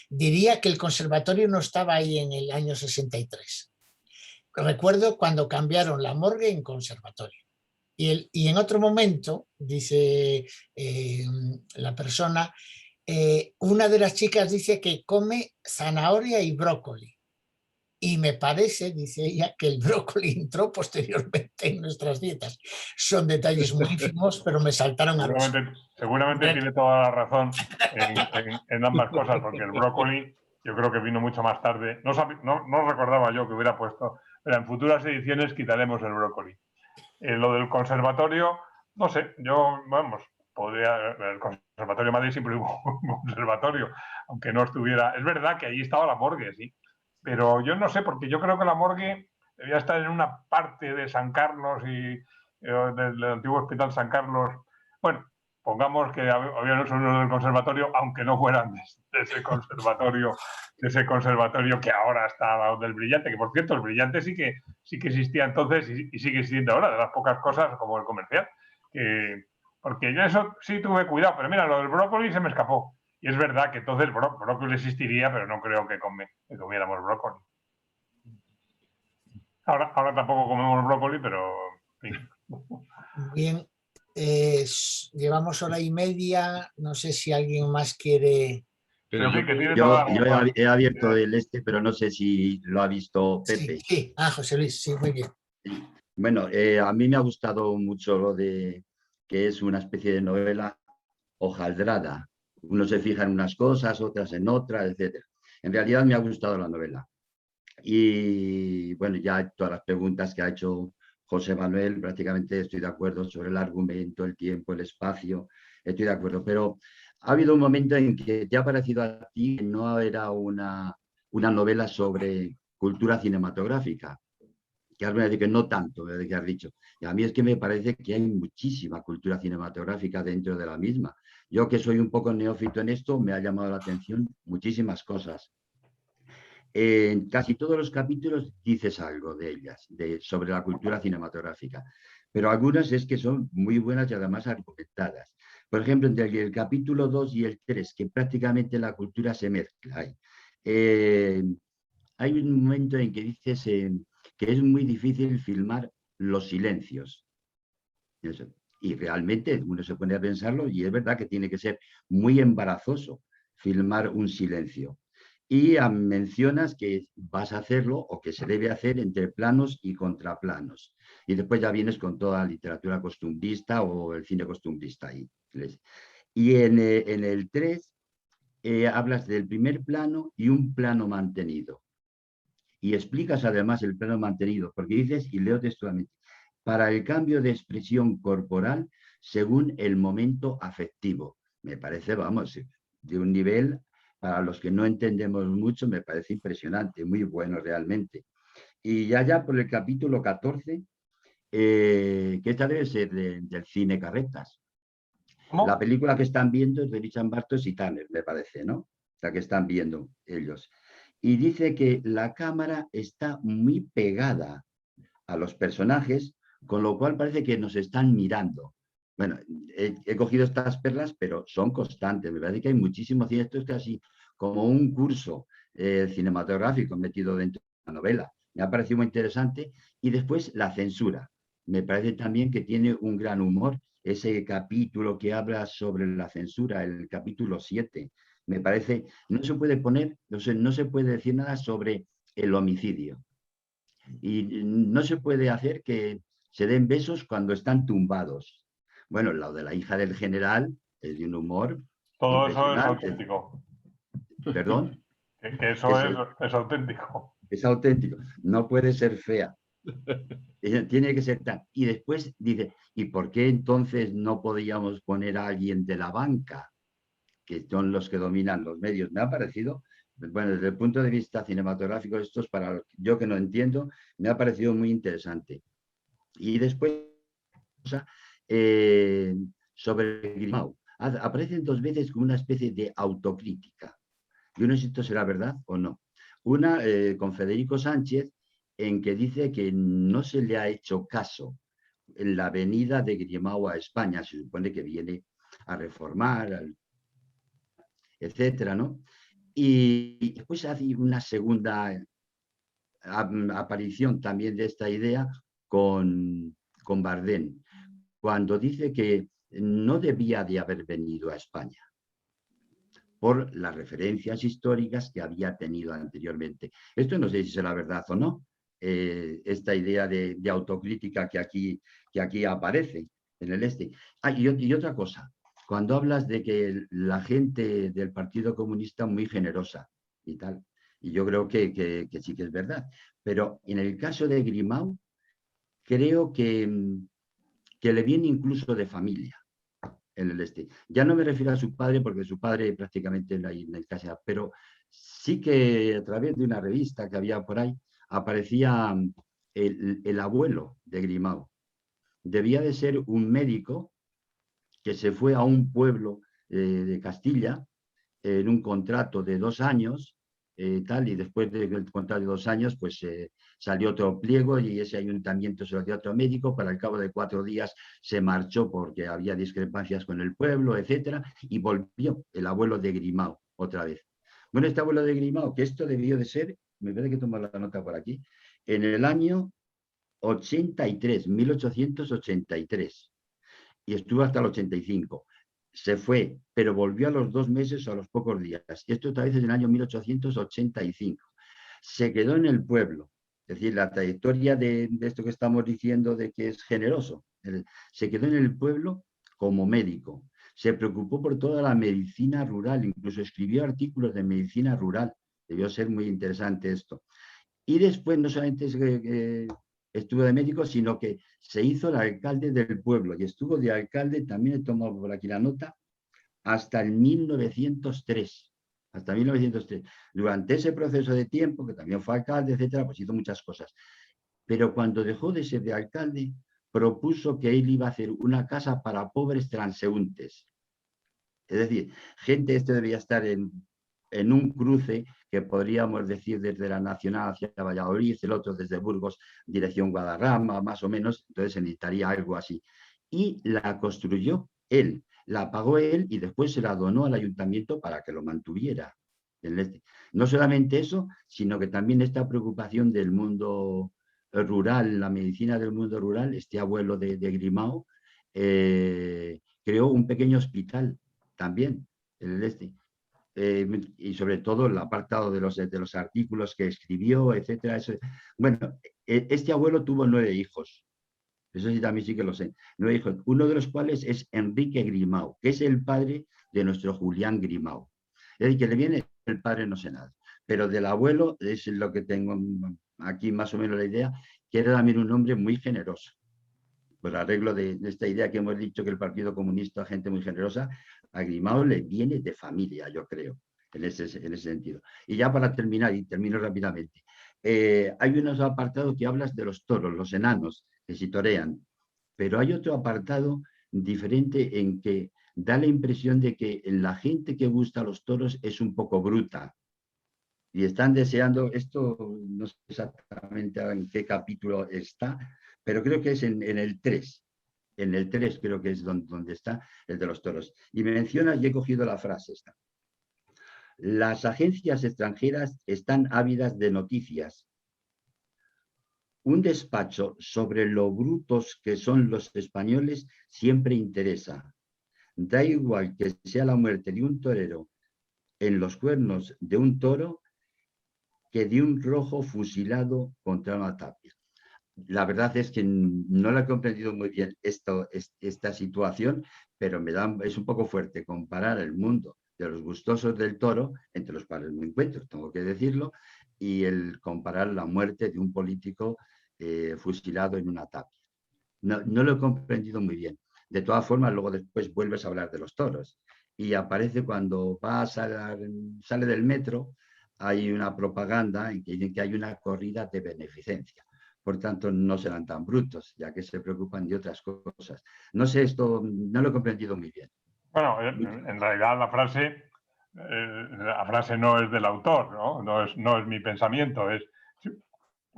A: diría que el conservatorio no estaba ahí en el año 63. Recuerdo cuando cambiaron la morgue en conservatorio. Y en otro momento, dice la persona, una de las chicas dice que come zanahoria y brócoli. Y me parece, dice ella, que el brócoli entró posteriormente en nuestras dietas. Son detalles muy ínfimos, pero me saltaron a los...
B: Seguramente tiene toda la razón en ambas cosas, porque el brócoli yo creo que vino mucho más tarde. No recordaba yo que hubiera puesto, pero en futuras ediciones quitaremos el brócoli. Lo del conservatorio, no sé, yo, vamos, el Conservatorio de Madrid siempre hubo un conservatorio, aunque no estuviera... Es verdad que allí estaba la morgue, sí, pero yo no sé, porque yo creo que la morgue debía estar en una parte de San Carlos y del antiguo Hospital San Carlos. Bueno, pongamos que había unos del conservatorio, aunque no fueran de ese conservatorio que ahora está al lado del Brillante, que por cierto, el Brillante sí que existía entonces y sigue existiendo ahora, de las pocas cosas como el comercial. Porque yo eso sí tuve cuidado, pero mira, lo del brócoli se me escapó. Y es verdad que entonces brócoli existiría, pero no creo que comiéramos brócoli. Ahora tampoco comemos brócoli, pero... Sí.
A: Bien, llevamos hora y media, no sé si alguien más quiere...
D: Pero
F: yo he abierto el pero no sé si lo ha visto Pepe.
A: Sí. José Luis, sí, muy bien.
F: Bueno, a mí me ha gustado mucho lo de que es una especie de novela hojaldrada. Uno se fija en unas cosas, otras en otras, etc. En realidad me ha gustado la novela. Y bueno, ya todas las preguntas que ha hecho José Manuel, prácticamente estoy de acuerdo sobre el argumento, el tiempo, el espacio, estoy de acuerdo. Pero ha habido un momento en que te ha parecido a ti que no era una novela sobre cultura cinematográfica, que has dicho que no tanto, que has dicho. Y a mí es que me parece que hay muchísima cultura cinematográfica dentro de la misma. Yo que soy un poco neófito en esto, me ha llamado la atención muchísimas cosas. En casi todos los capítulos dices algo de ellas, sobre la cultura cinematográfica, pero algunas es que son muy buenas y además argumentadas. Por ejemplo, entre el capítulo 2 y el 3, que prácticamente la cultura se mezcla ahí. Hay un momento en que dices que es muy difícil filmar los silencios. Eso. Y realmente uno se pone a pensarlo y es verdad que tiene que ser muy embarazoso filmar un silencio. Y mencionas que vas a hacerlo o que se debe hacer entre planos y contraplanos. Y después ya vienes con toda la literatura costumbrista o el cine costumbrista ahí. Y en el 3 hablas del primer plano y un plano mantenido. Y explicas además el plano mantenido, porque dices, y leo textualmente, para el cambio de expresión corporal según el momento afectivo. Me parece, vamos, de un nivel, para los que no entendemos mucho, me parece impresionante, muy bueno realmente. Y ya por el capítulo 14, que esta debe ser del cine Carretas.
B: ¿Cómo?
F: La película que están viendo es de Richard Bartos y Tanner, me parece, ¿no? La que están viendo ellos. Y dice que la cámara está muy pegada a los personajes, con lo cual parece que nos están mirando. Bueno, he cogido estas perlas, pero son constantes. Me parece que hay muchísimo cine. Esto es casi como un curso cinematográfico metido dentro de la novela. Me ha parecido muy interesante. Y después la censura. Me parece también que tiene un gran humor. Ese capítulo que habla sobre la censura, el capítulo 7. Me parece, no se puede poner, no se puede decir nada sobre el homicidio. Y no se puede hacer que se den besos cuando están tumbados. Bueno, lo de la hija del general es de un humor
B: Todo eso es
F: impresionante.
B: auténtico.
F: ¿Perdón?
B: Que eso es auténtico.
F: Es auténtico. No puede ser fea. Tiene que ser tan. Y después dice, ¿y por qué entonces no podíamos poner a alguien de la banca, que son los que dominan los medios? Me ha parecido, bueno, desde el punto de vista cinematográfico, esto es para yo que no entiendo, me ha parecido muy interesante. Y después, sobre Grimau, aparecen 2 veces como una especie de autocrítica. Yo no sé si esto será verdad o no. Una con Federico Sánchez, en que dice que no se le ha hecho caso en la venida de Grimau a España. Se supone que viene a reformar, etcétera, ¿no? Y después hace una segunda aparición también de esta idea con Bardem, cuando dice que no debía de haber venido a España por las referencias históricas que había tenido anteriormente. Esto no sé si será verdad o no, esta idea de autocrítica que aquí aparece en el este. Y otra cosa, cuando hablas de que la gente del Partido Comunista muy generosa y tal, y yo creo que sí que es verdad, pero en el caso de Grimau, creo que le viene incluso de familia en el este. Ya no me refiero a su padre, porque su padre prácticamente no hay en el casa, pero sí que a través de una revista que había por ahí, aparecía el abuelo de Grimau. Debía de ser un médico que se fue a un pueblo de Castilla en un contrato de 2 años, tal, y después del contrato de 2 años, pues salió otro pliego y ese ayuntamiento se lo dio a otro médico. Para el cabo de 4 días se marchó porque había discrepancias con el pueblo, etcétera, y volvió el abuelo de Grimau otra vez. Bueno, este abuelo de Grimau, que esto debió de ser, me parece que tomar la nota por aquí, en el año 83, 1883, y estuvo hasta el 85. Se fue, pero volvió a los 2 meses o a los pocos días. Esto otra vez es en el año 1885. Se quedó en el pueblo. Es decir, la trayectoria de esto que estamos diciendo de que es generoso. Se quedó en el pueblo como médico. Se preocupó por toda la medicina rural, incluso escribió artículos de medicina rural. Debió ser muy interesante esto. Y después no solamente estuvo de médico, sino que se hizo el alcalde del pueblo y estuvo de alcalde, también he tomado por aquí la nota, hasta el 1903. Hasta 1903. Durante ese proceso de tiempo, que también fue alcalde, etcétera, pues hizo muchas cosas. Pero cuando dejó de ser de alcalde, propuso que él iba a hacer una casa para pobres transeúntes. Es decir, gente, esto debía estar en un cruce que podríamos decir desde la Nacional hacia Valladolid, el otro desde Burgos, dirección Guadarrama, más o menos, entonces se necesitaría algo así. Y la construyó él, la pagó él y después se la donó al ayuntamiento para que lo mantuviera. No solamente eso, sino que también esta preocupación del mundo rural, la medicina del mundo rural. Este abuelo de Grimao creó un pequeño hospital también en el este. Y sobre todo el apartado de los artículos que escribió, etcétera. Eso. Bueno, este abuelo tuvo 9 hijos. Eso sí, también sí que lo sé. 9 hijos, uno de los cuales es Enrique Grimao, que es el padre de nuestro Julián Grimao. Es decir, que le viene el padre no sé nada. Pero del abuelo es lo que tengo aquí más o menos la idea, que era también un hombre muy generoso. Por arreglo de esta idea que hemos dicho que el Partido Comunista, gente muy generosa, a Grimao le viene de familia, yo creo, en ese sentido. Y ya para terminar, y termino rápidamente, hay unos apartados que hablas de los toros, los enanos, que si torean, pero hay otro apartado diferente en que da la impresión de que la gente que gusta a los toros es un poco bruta y están deseando, esto no sé exactamente en qué capítulo está, pero creo que es en el 3. En el 3 creo que es donde está el de los toros. Y me mencionas, y he cogido la frase esta. Las agencias extranjeras están ávidas de noticias. Un despacho sobre lo brutos que son los españoles siempre interesa. Da igual que sea la muerte de un torero en los cuernos de un toro que de un rojo fusilado contra una tapia. La verdad es que no la he comprendido muy bien esta situación, pero es un poco fuerte comparar el mundo de los gustosos del toro, entre los cuales me encuentro, tengo que decirlo, y el comparar la muerte de un político fusilado en una tapia. No lo he comprendido muy bien. De todas formas, luego después vuelves a hablar de los toros y aparece cuando sale del metro, hay una propaganda en que dicen que hay una corrida de beneficencia. Por tanto, no serán tan brutos, ya que se preocupan de otras cosas. No sé, esto no lo he comprendido muy bien.
B: Bueno, en realidad la frase no es del autor, no es mi pensamiento, es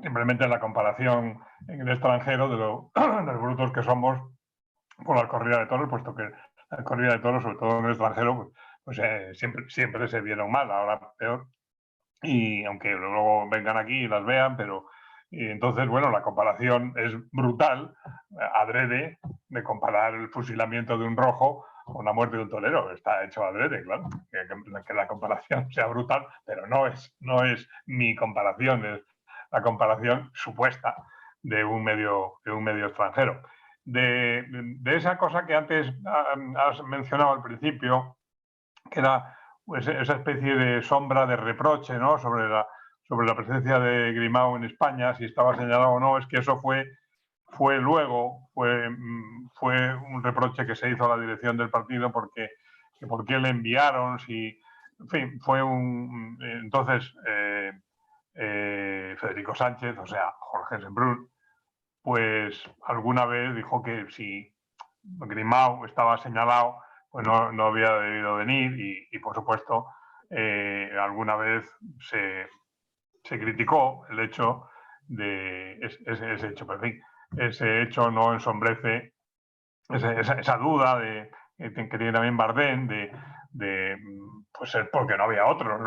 B: simplemente la comparación en el extranjero de los brutos que somos por la corrida de toros, puesto que la corrida de toros, sobre todo en el extranjero, pues siempre se vieron mal, ahora peor. Y aunque luego vengan aquí y las vean, pero entonces, bueno, la comparación es brutal, adrede, de comparar el fusilamiento de un rojo con la muerte de un torero. Está hecho adrede, claro, que la comparación sea brutal, pero no es mi comparación, es la comparación supuesta de un medio extranjero. De esa cosa que antes has mencionado al principio, que era pues, esa especie de sombra de reproche, ¿no?, sobre la presencia de Grimao en España, si estaba señalado o no, es que eso fue un reproche que se hizo a la dirección del partido porque por qué le enviaron, si, en fin, entonces Federico Sánchez, o sea, Jorge Semprún, pues alguna vez dijo que si Grimao estaba señalado, pues no había debido venir y por supuesto, alguna vez se criticó el hecho de ese hecho, pero en fin, ese hecho no ensombrece esa duda que tiene también Bardén de pues ser porque no había otros,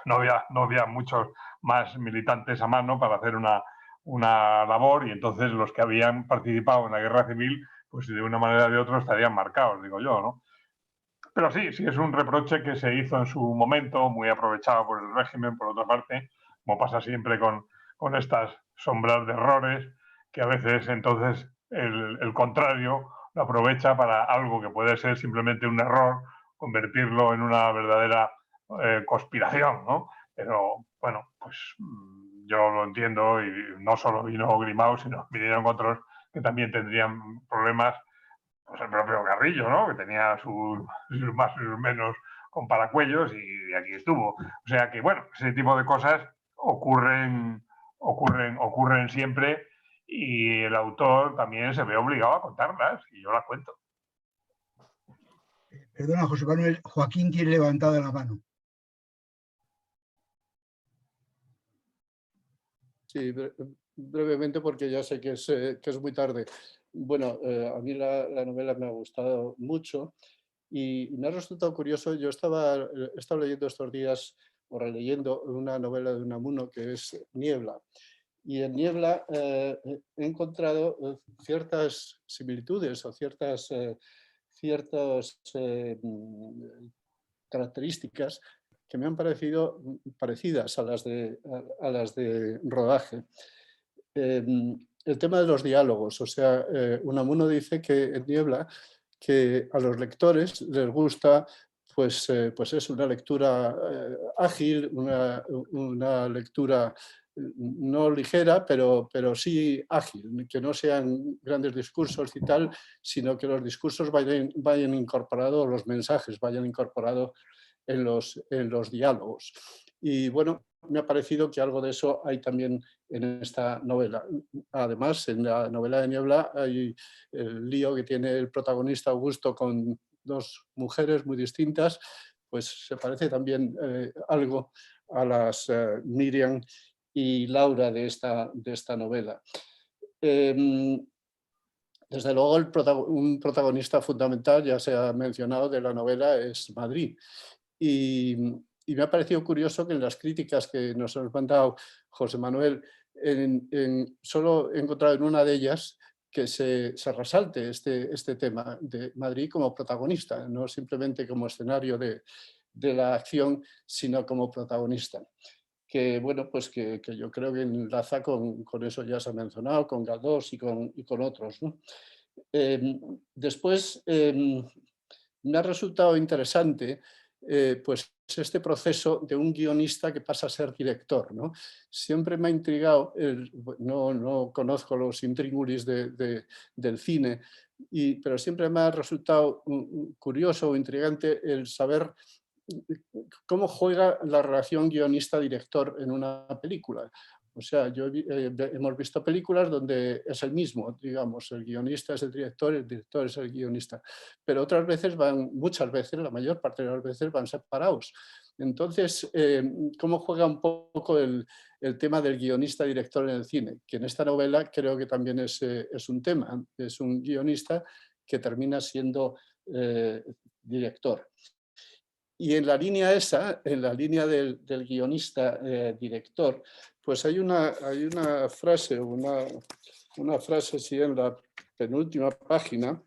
B: no había muchos más militantes a mano para hacer una labor, y entonces los que habían participado en la guerra civil, pues de una manera o de otra estarían marcados, digo yo, ¿no? Pero sí es un reproche que se hizo en su momento, muy aprovechado por el régimen, por otra parte, como pasa siempre con estas sombras de errores, que a veces entonces el contrario lo aprovecha para algo que puede ser simplemente un error, convertirlo en una verdadera conspiración, ¿no? Pero bueno, pues yo lo entiendo, y no solo vino Grimao, sino vinieron otros que también tendrían problemas, pues el propio Carrillo, ¿no?, que tenía sus más y sus menos con paracuellos, y aquí estuvo. O sea que, bueno, ese tipo de cosas ocurren siempre, y el autor también se ve obligado a contarlas, y yo las cuento.
C: Perdona, José Manuel, Joaquín tiene levantada la mano.
G: Sí, brevemente, porque ya sé que es muy tarde. Bueno, a mí la novela me ha gustado mucho y me ha resultado curioso. Yo he estado leyendo estos días o releyendo una novela de Unamuno que es Niebla. Y en Niebla he encontrado ciertas similitudes o ciertas características que me han parecido parecidas a las de rodaje. El tema de los diálogos, o sea, Unamuno dice que en Niebla que a los lectores les gusta pues es una lectura ágil, una lectura no ligera, pero sí ágil, que no sean grandes discursos y tal, sino que los discursos vayan incorporados, los mensajes vayan incorporados en los diálogos. Y bueno, me ha parecido que algo de eso hay también en esta novela. Además, en la novela de Niebla hay el lío que tiene el protagonista Augusto con dos mujeres muy distintas, pues se parece también algo a las Miriam y Laura de esta novela. Desde luego, un protagonista fundamental, ya se ha mencionado, de la novela es Madrid. Y me ha parecido curioso que en las críticas que nos ha mandado José Manuel, solo he encontrado en una de ellas que se resalte este tema de Madrid como protagonista, no simplemente como escenario de la acción, sino como protagonista. Que bueno, pues que yo creo que enlaza con eso ya se ha mencionado, con Galdós y con otros, ¿no? Después me ha resultado interesante pues este proceso de un guionista que pasa a ser director, ¿no? Siempre me ha intrigado, no conozco los intríngulis del cine, pero siempre me ha resultado curioso o intrigante el saber cómo juega la relación guionista-director en una película. O sea, hemos visto películas donde es el mismo, digamos, el guionista es el director es el guionista, pero otras veces muchas veces, la mayor parte de las veces van separados. Entonces, ¿cómo juega un poco el tema del guionista-director en el cine? Que en esta novela creo que también es un tema, es un guionista que termina siendo director. Y en la línea esa, en la línea del guionista director, pues hay una frase, una frase, sí, en la penúltima página,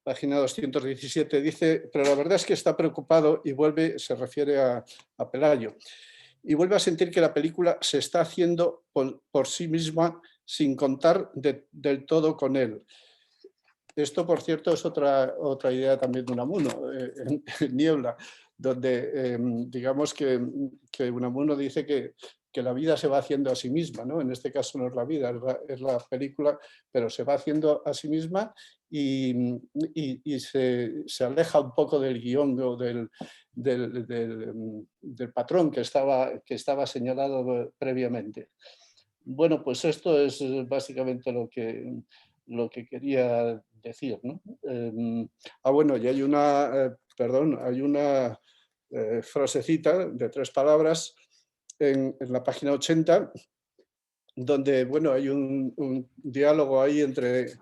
G: página 217, dice, pero la verdad es que está preocupado y se refiere a Pelayo, y vuelve a sentir que la película se está haciendo por sí misma sin contar del todo con él. Esto, por cierto, es otra idea también de Unamuno, en Niebla, donde digamos que Unamuno dice que la vida se va haciendo a sí misma, ¿no? En este caso no es la vida, es la película, pero se va haciendo a sí misma y se aleja un poco del guión o del patrón que estaba señalado previamente. Bueno, pues esto es básicamente lo que quería decir, ¿no? Bueno, y hay una frasecita de 3 palabras en la página 80, donde, bueno, hay un diálogo ahí entre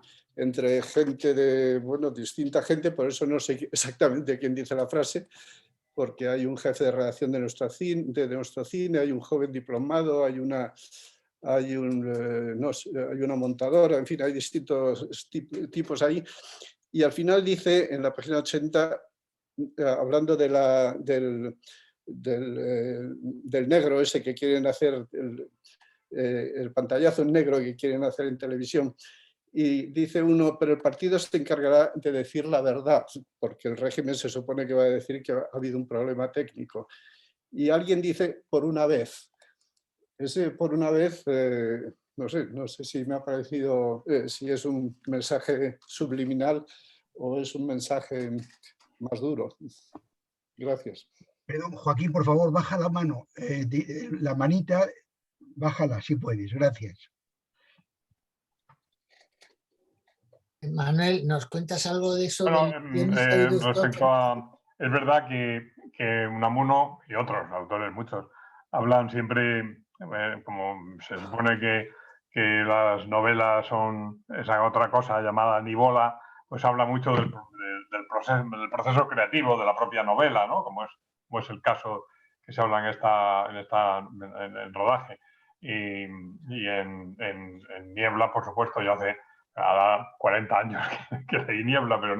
G: gente distinta gente, por eso no sé exactamente quién dice la frase, porque hay un jefe de redacción de nuestro cine, hay un joven diplomado, hay una montadora, en fin, hay distintos tipos ahí. Y al final dice, en la página 80, hablando del negro ese que quieren hacer, el pantallazo en negro que quieren hacer en televisión, y dice uno, pero el partido se encargará de decir la verdad, porque el régimen se supone que va a decir que ha habido un problema técnico. Y alguien dice, por una vez. Ese por una vez, no sé si me ha parecido, si es un mensaje subliminal o es un mensaje más duro. Gracias.
C: Perdón, Joaquín, por favor, baja la mano. La manita, bájala, si puedes. Gracias.
A: Manuel, ¿nos cuentas algo de eso?
B: Bueno, respecto a... Es verdad que Unamuno y otros autores, muchos, hablan siempre, como se supone que las novelas son esa otra cosa llamada nivola, pues habla mucho del proceso creativo de la propia novela, ¿no? Como es como es el caso que se habla en el rodaje. Y en Niebla, por supuesto, ya hace 40 años que leí Niebla, pero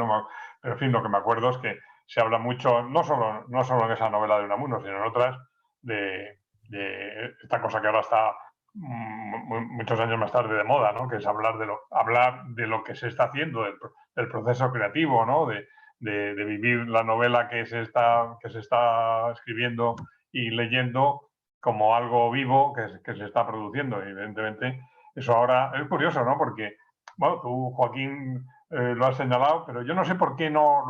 B: en fin, lo que me acuerdo es que se habla mucho, no solo en esa novela de Unamuno, sino en otras, de esta cosa que ahora está muchos años más tarde de moda, ¿no? Que es hablar de lo que se está haciendo, del proceso creativo, ¿no? De vivir la novela que se está escribiendo y leyendo como algo vivo que se está produciendo. Y evidentemente, eso ahora es curioso, ¿no? Porque, bueno, tú, Joaquín, lo has señalado, pero yo no sé por qué no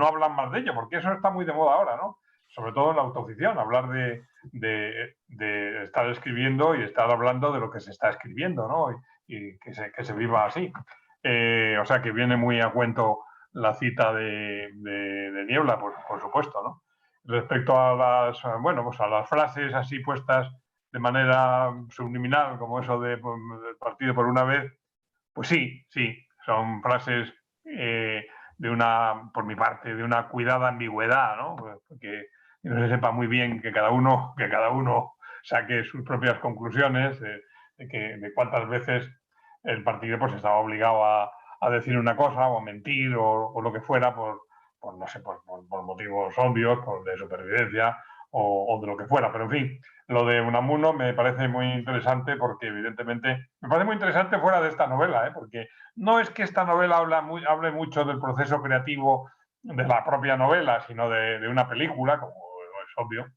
B: hablan más de ello, porque eso está muy de moda ahora, ¿no? Sobre todo en la autoficción, hablar de estar escribiendo y estar hablando de lo que se está escribiendo, ¿no? Y que se viva así. O sea que viene muy a cuento la cita de Niebla, por supuesto, ¿no? Respecto a las frases así puestas de manera subliminal, como eso de partido por una vez, pues sí, son frases por mi parte, de una cuidada ambigüedad, ¿no? Porque no se sepa muy bien que cada uno saque sus propias conclusiones de cuántas veces el partido pues estaba obligado a decir una cosa o a mentir o lo que fuera por motivos obvios, de supervivencia o de lo que fuera. Pero en fin, lo de Unamuno me parece muy interesante porque evidentemente, me parece muy interesante fuera de esta novela, porque no es que esta novela hable mucho del proceso creativo de la propia novela, sino de una película, como es obvio.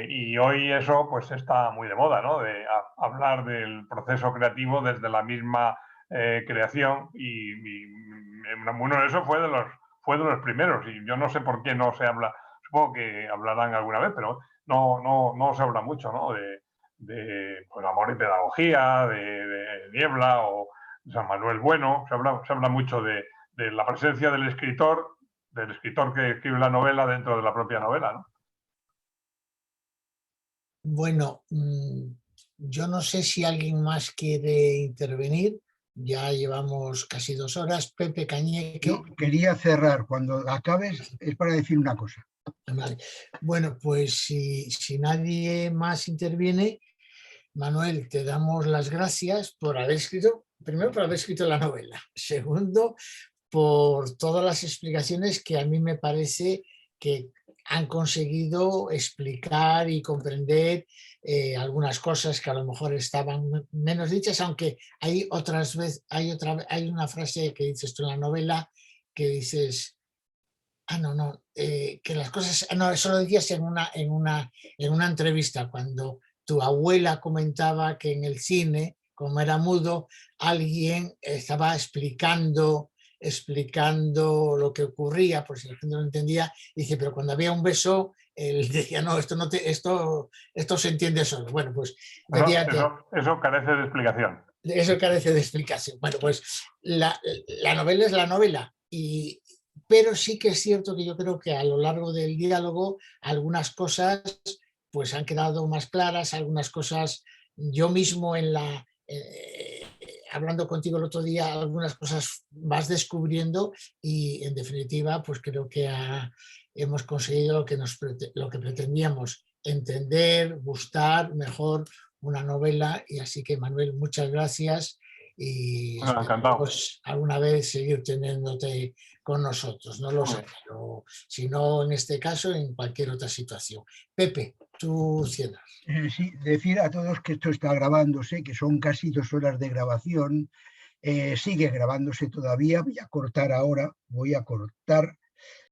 B: Y hoy eso pues está muy de moda, ¿no? De hablar del proceso creativo desde la misma creación y Unamuno eso fue de los primeros y yo no sé por qué no se habla, supongo que hablarán alguna vez, pero no se habla mucho, ¿no? De pues, Amor y Pedagogía, de Niebla o San Manuel Bueno, se habla mucho de la presencia del escritor que escribe la novela dentro de la propia novela, ¿no?
A: Bueno, yo no sé si alguien más quiere intervenir. Ya llevamos casi 2 horas. Pepe Cañeque.
C: Yo quería cerrar. Cuando acabes es para decir una cosa.
A: Vale. Bueno, pues si nadie más interviene, Manuel, te damos las gracias por haber escrito, primero por haber escrito la novela, segundo, por todas las explicaciones que a mí me parece que han conseguido explicar y comprender algunas cosas que a lo mejor estaban menos dichas, aunque hay otras veces, hay una frase que dices tú en la novela que dices, que las cosas, eso lo decías en una entrevista cuando tu abuela comentaba que en el cine, como era mudo, alguien estaba explicando lo que ocurría, por si la gente no entendía, dice, pero cuando había un beso, él decía, no, esto se entiende solo. Bueno, pues decía
B: eso carece de explicación.
A: Eso carece de explicación. Bueno, pues la novela es la novela, pero sí que es cierto que yo creo que a lo largo del diálogo algunas cosas pues han quedado más claras, algunas cosas yo mismo hablando contigo el otro día, algunas cosas vas descubriendo y en definitiva pues creo que hemos conseguido lo que pretendíamos, entender, gustar mejor una novela y así que Manuel, muchas gracias y esperamos alguna vez seguir teniéndote con nosotros, no lo sé, pero si no en este caso, en cualquier otra situación. Pepe, tú cierras.
C: Sí, decir a todos que esto está grabándose, que son casi 2 horas de grabación, sigue grabándose todavía, voy a cortar ahora,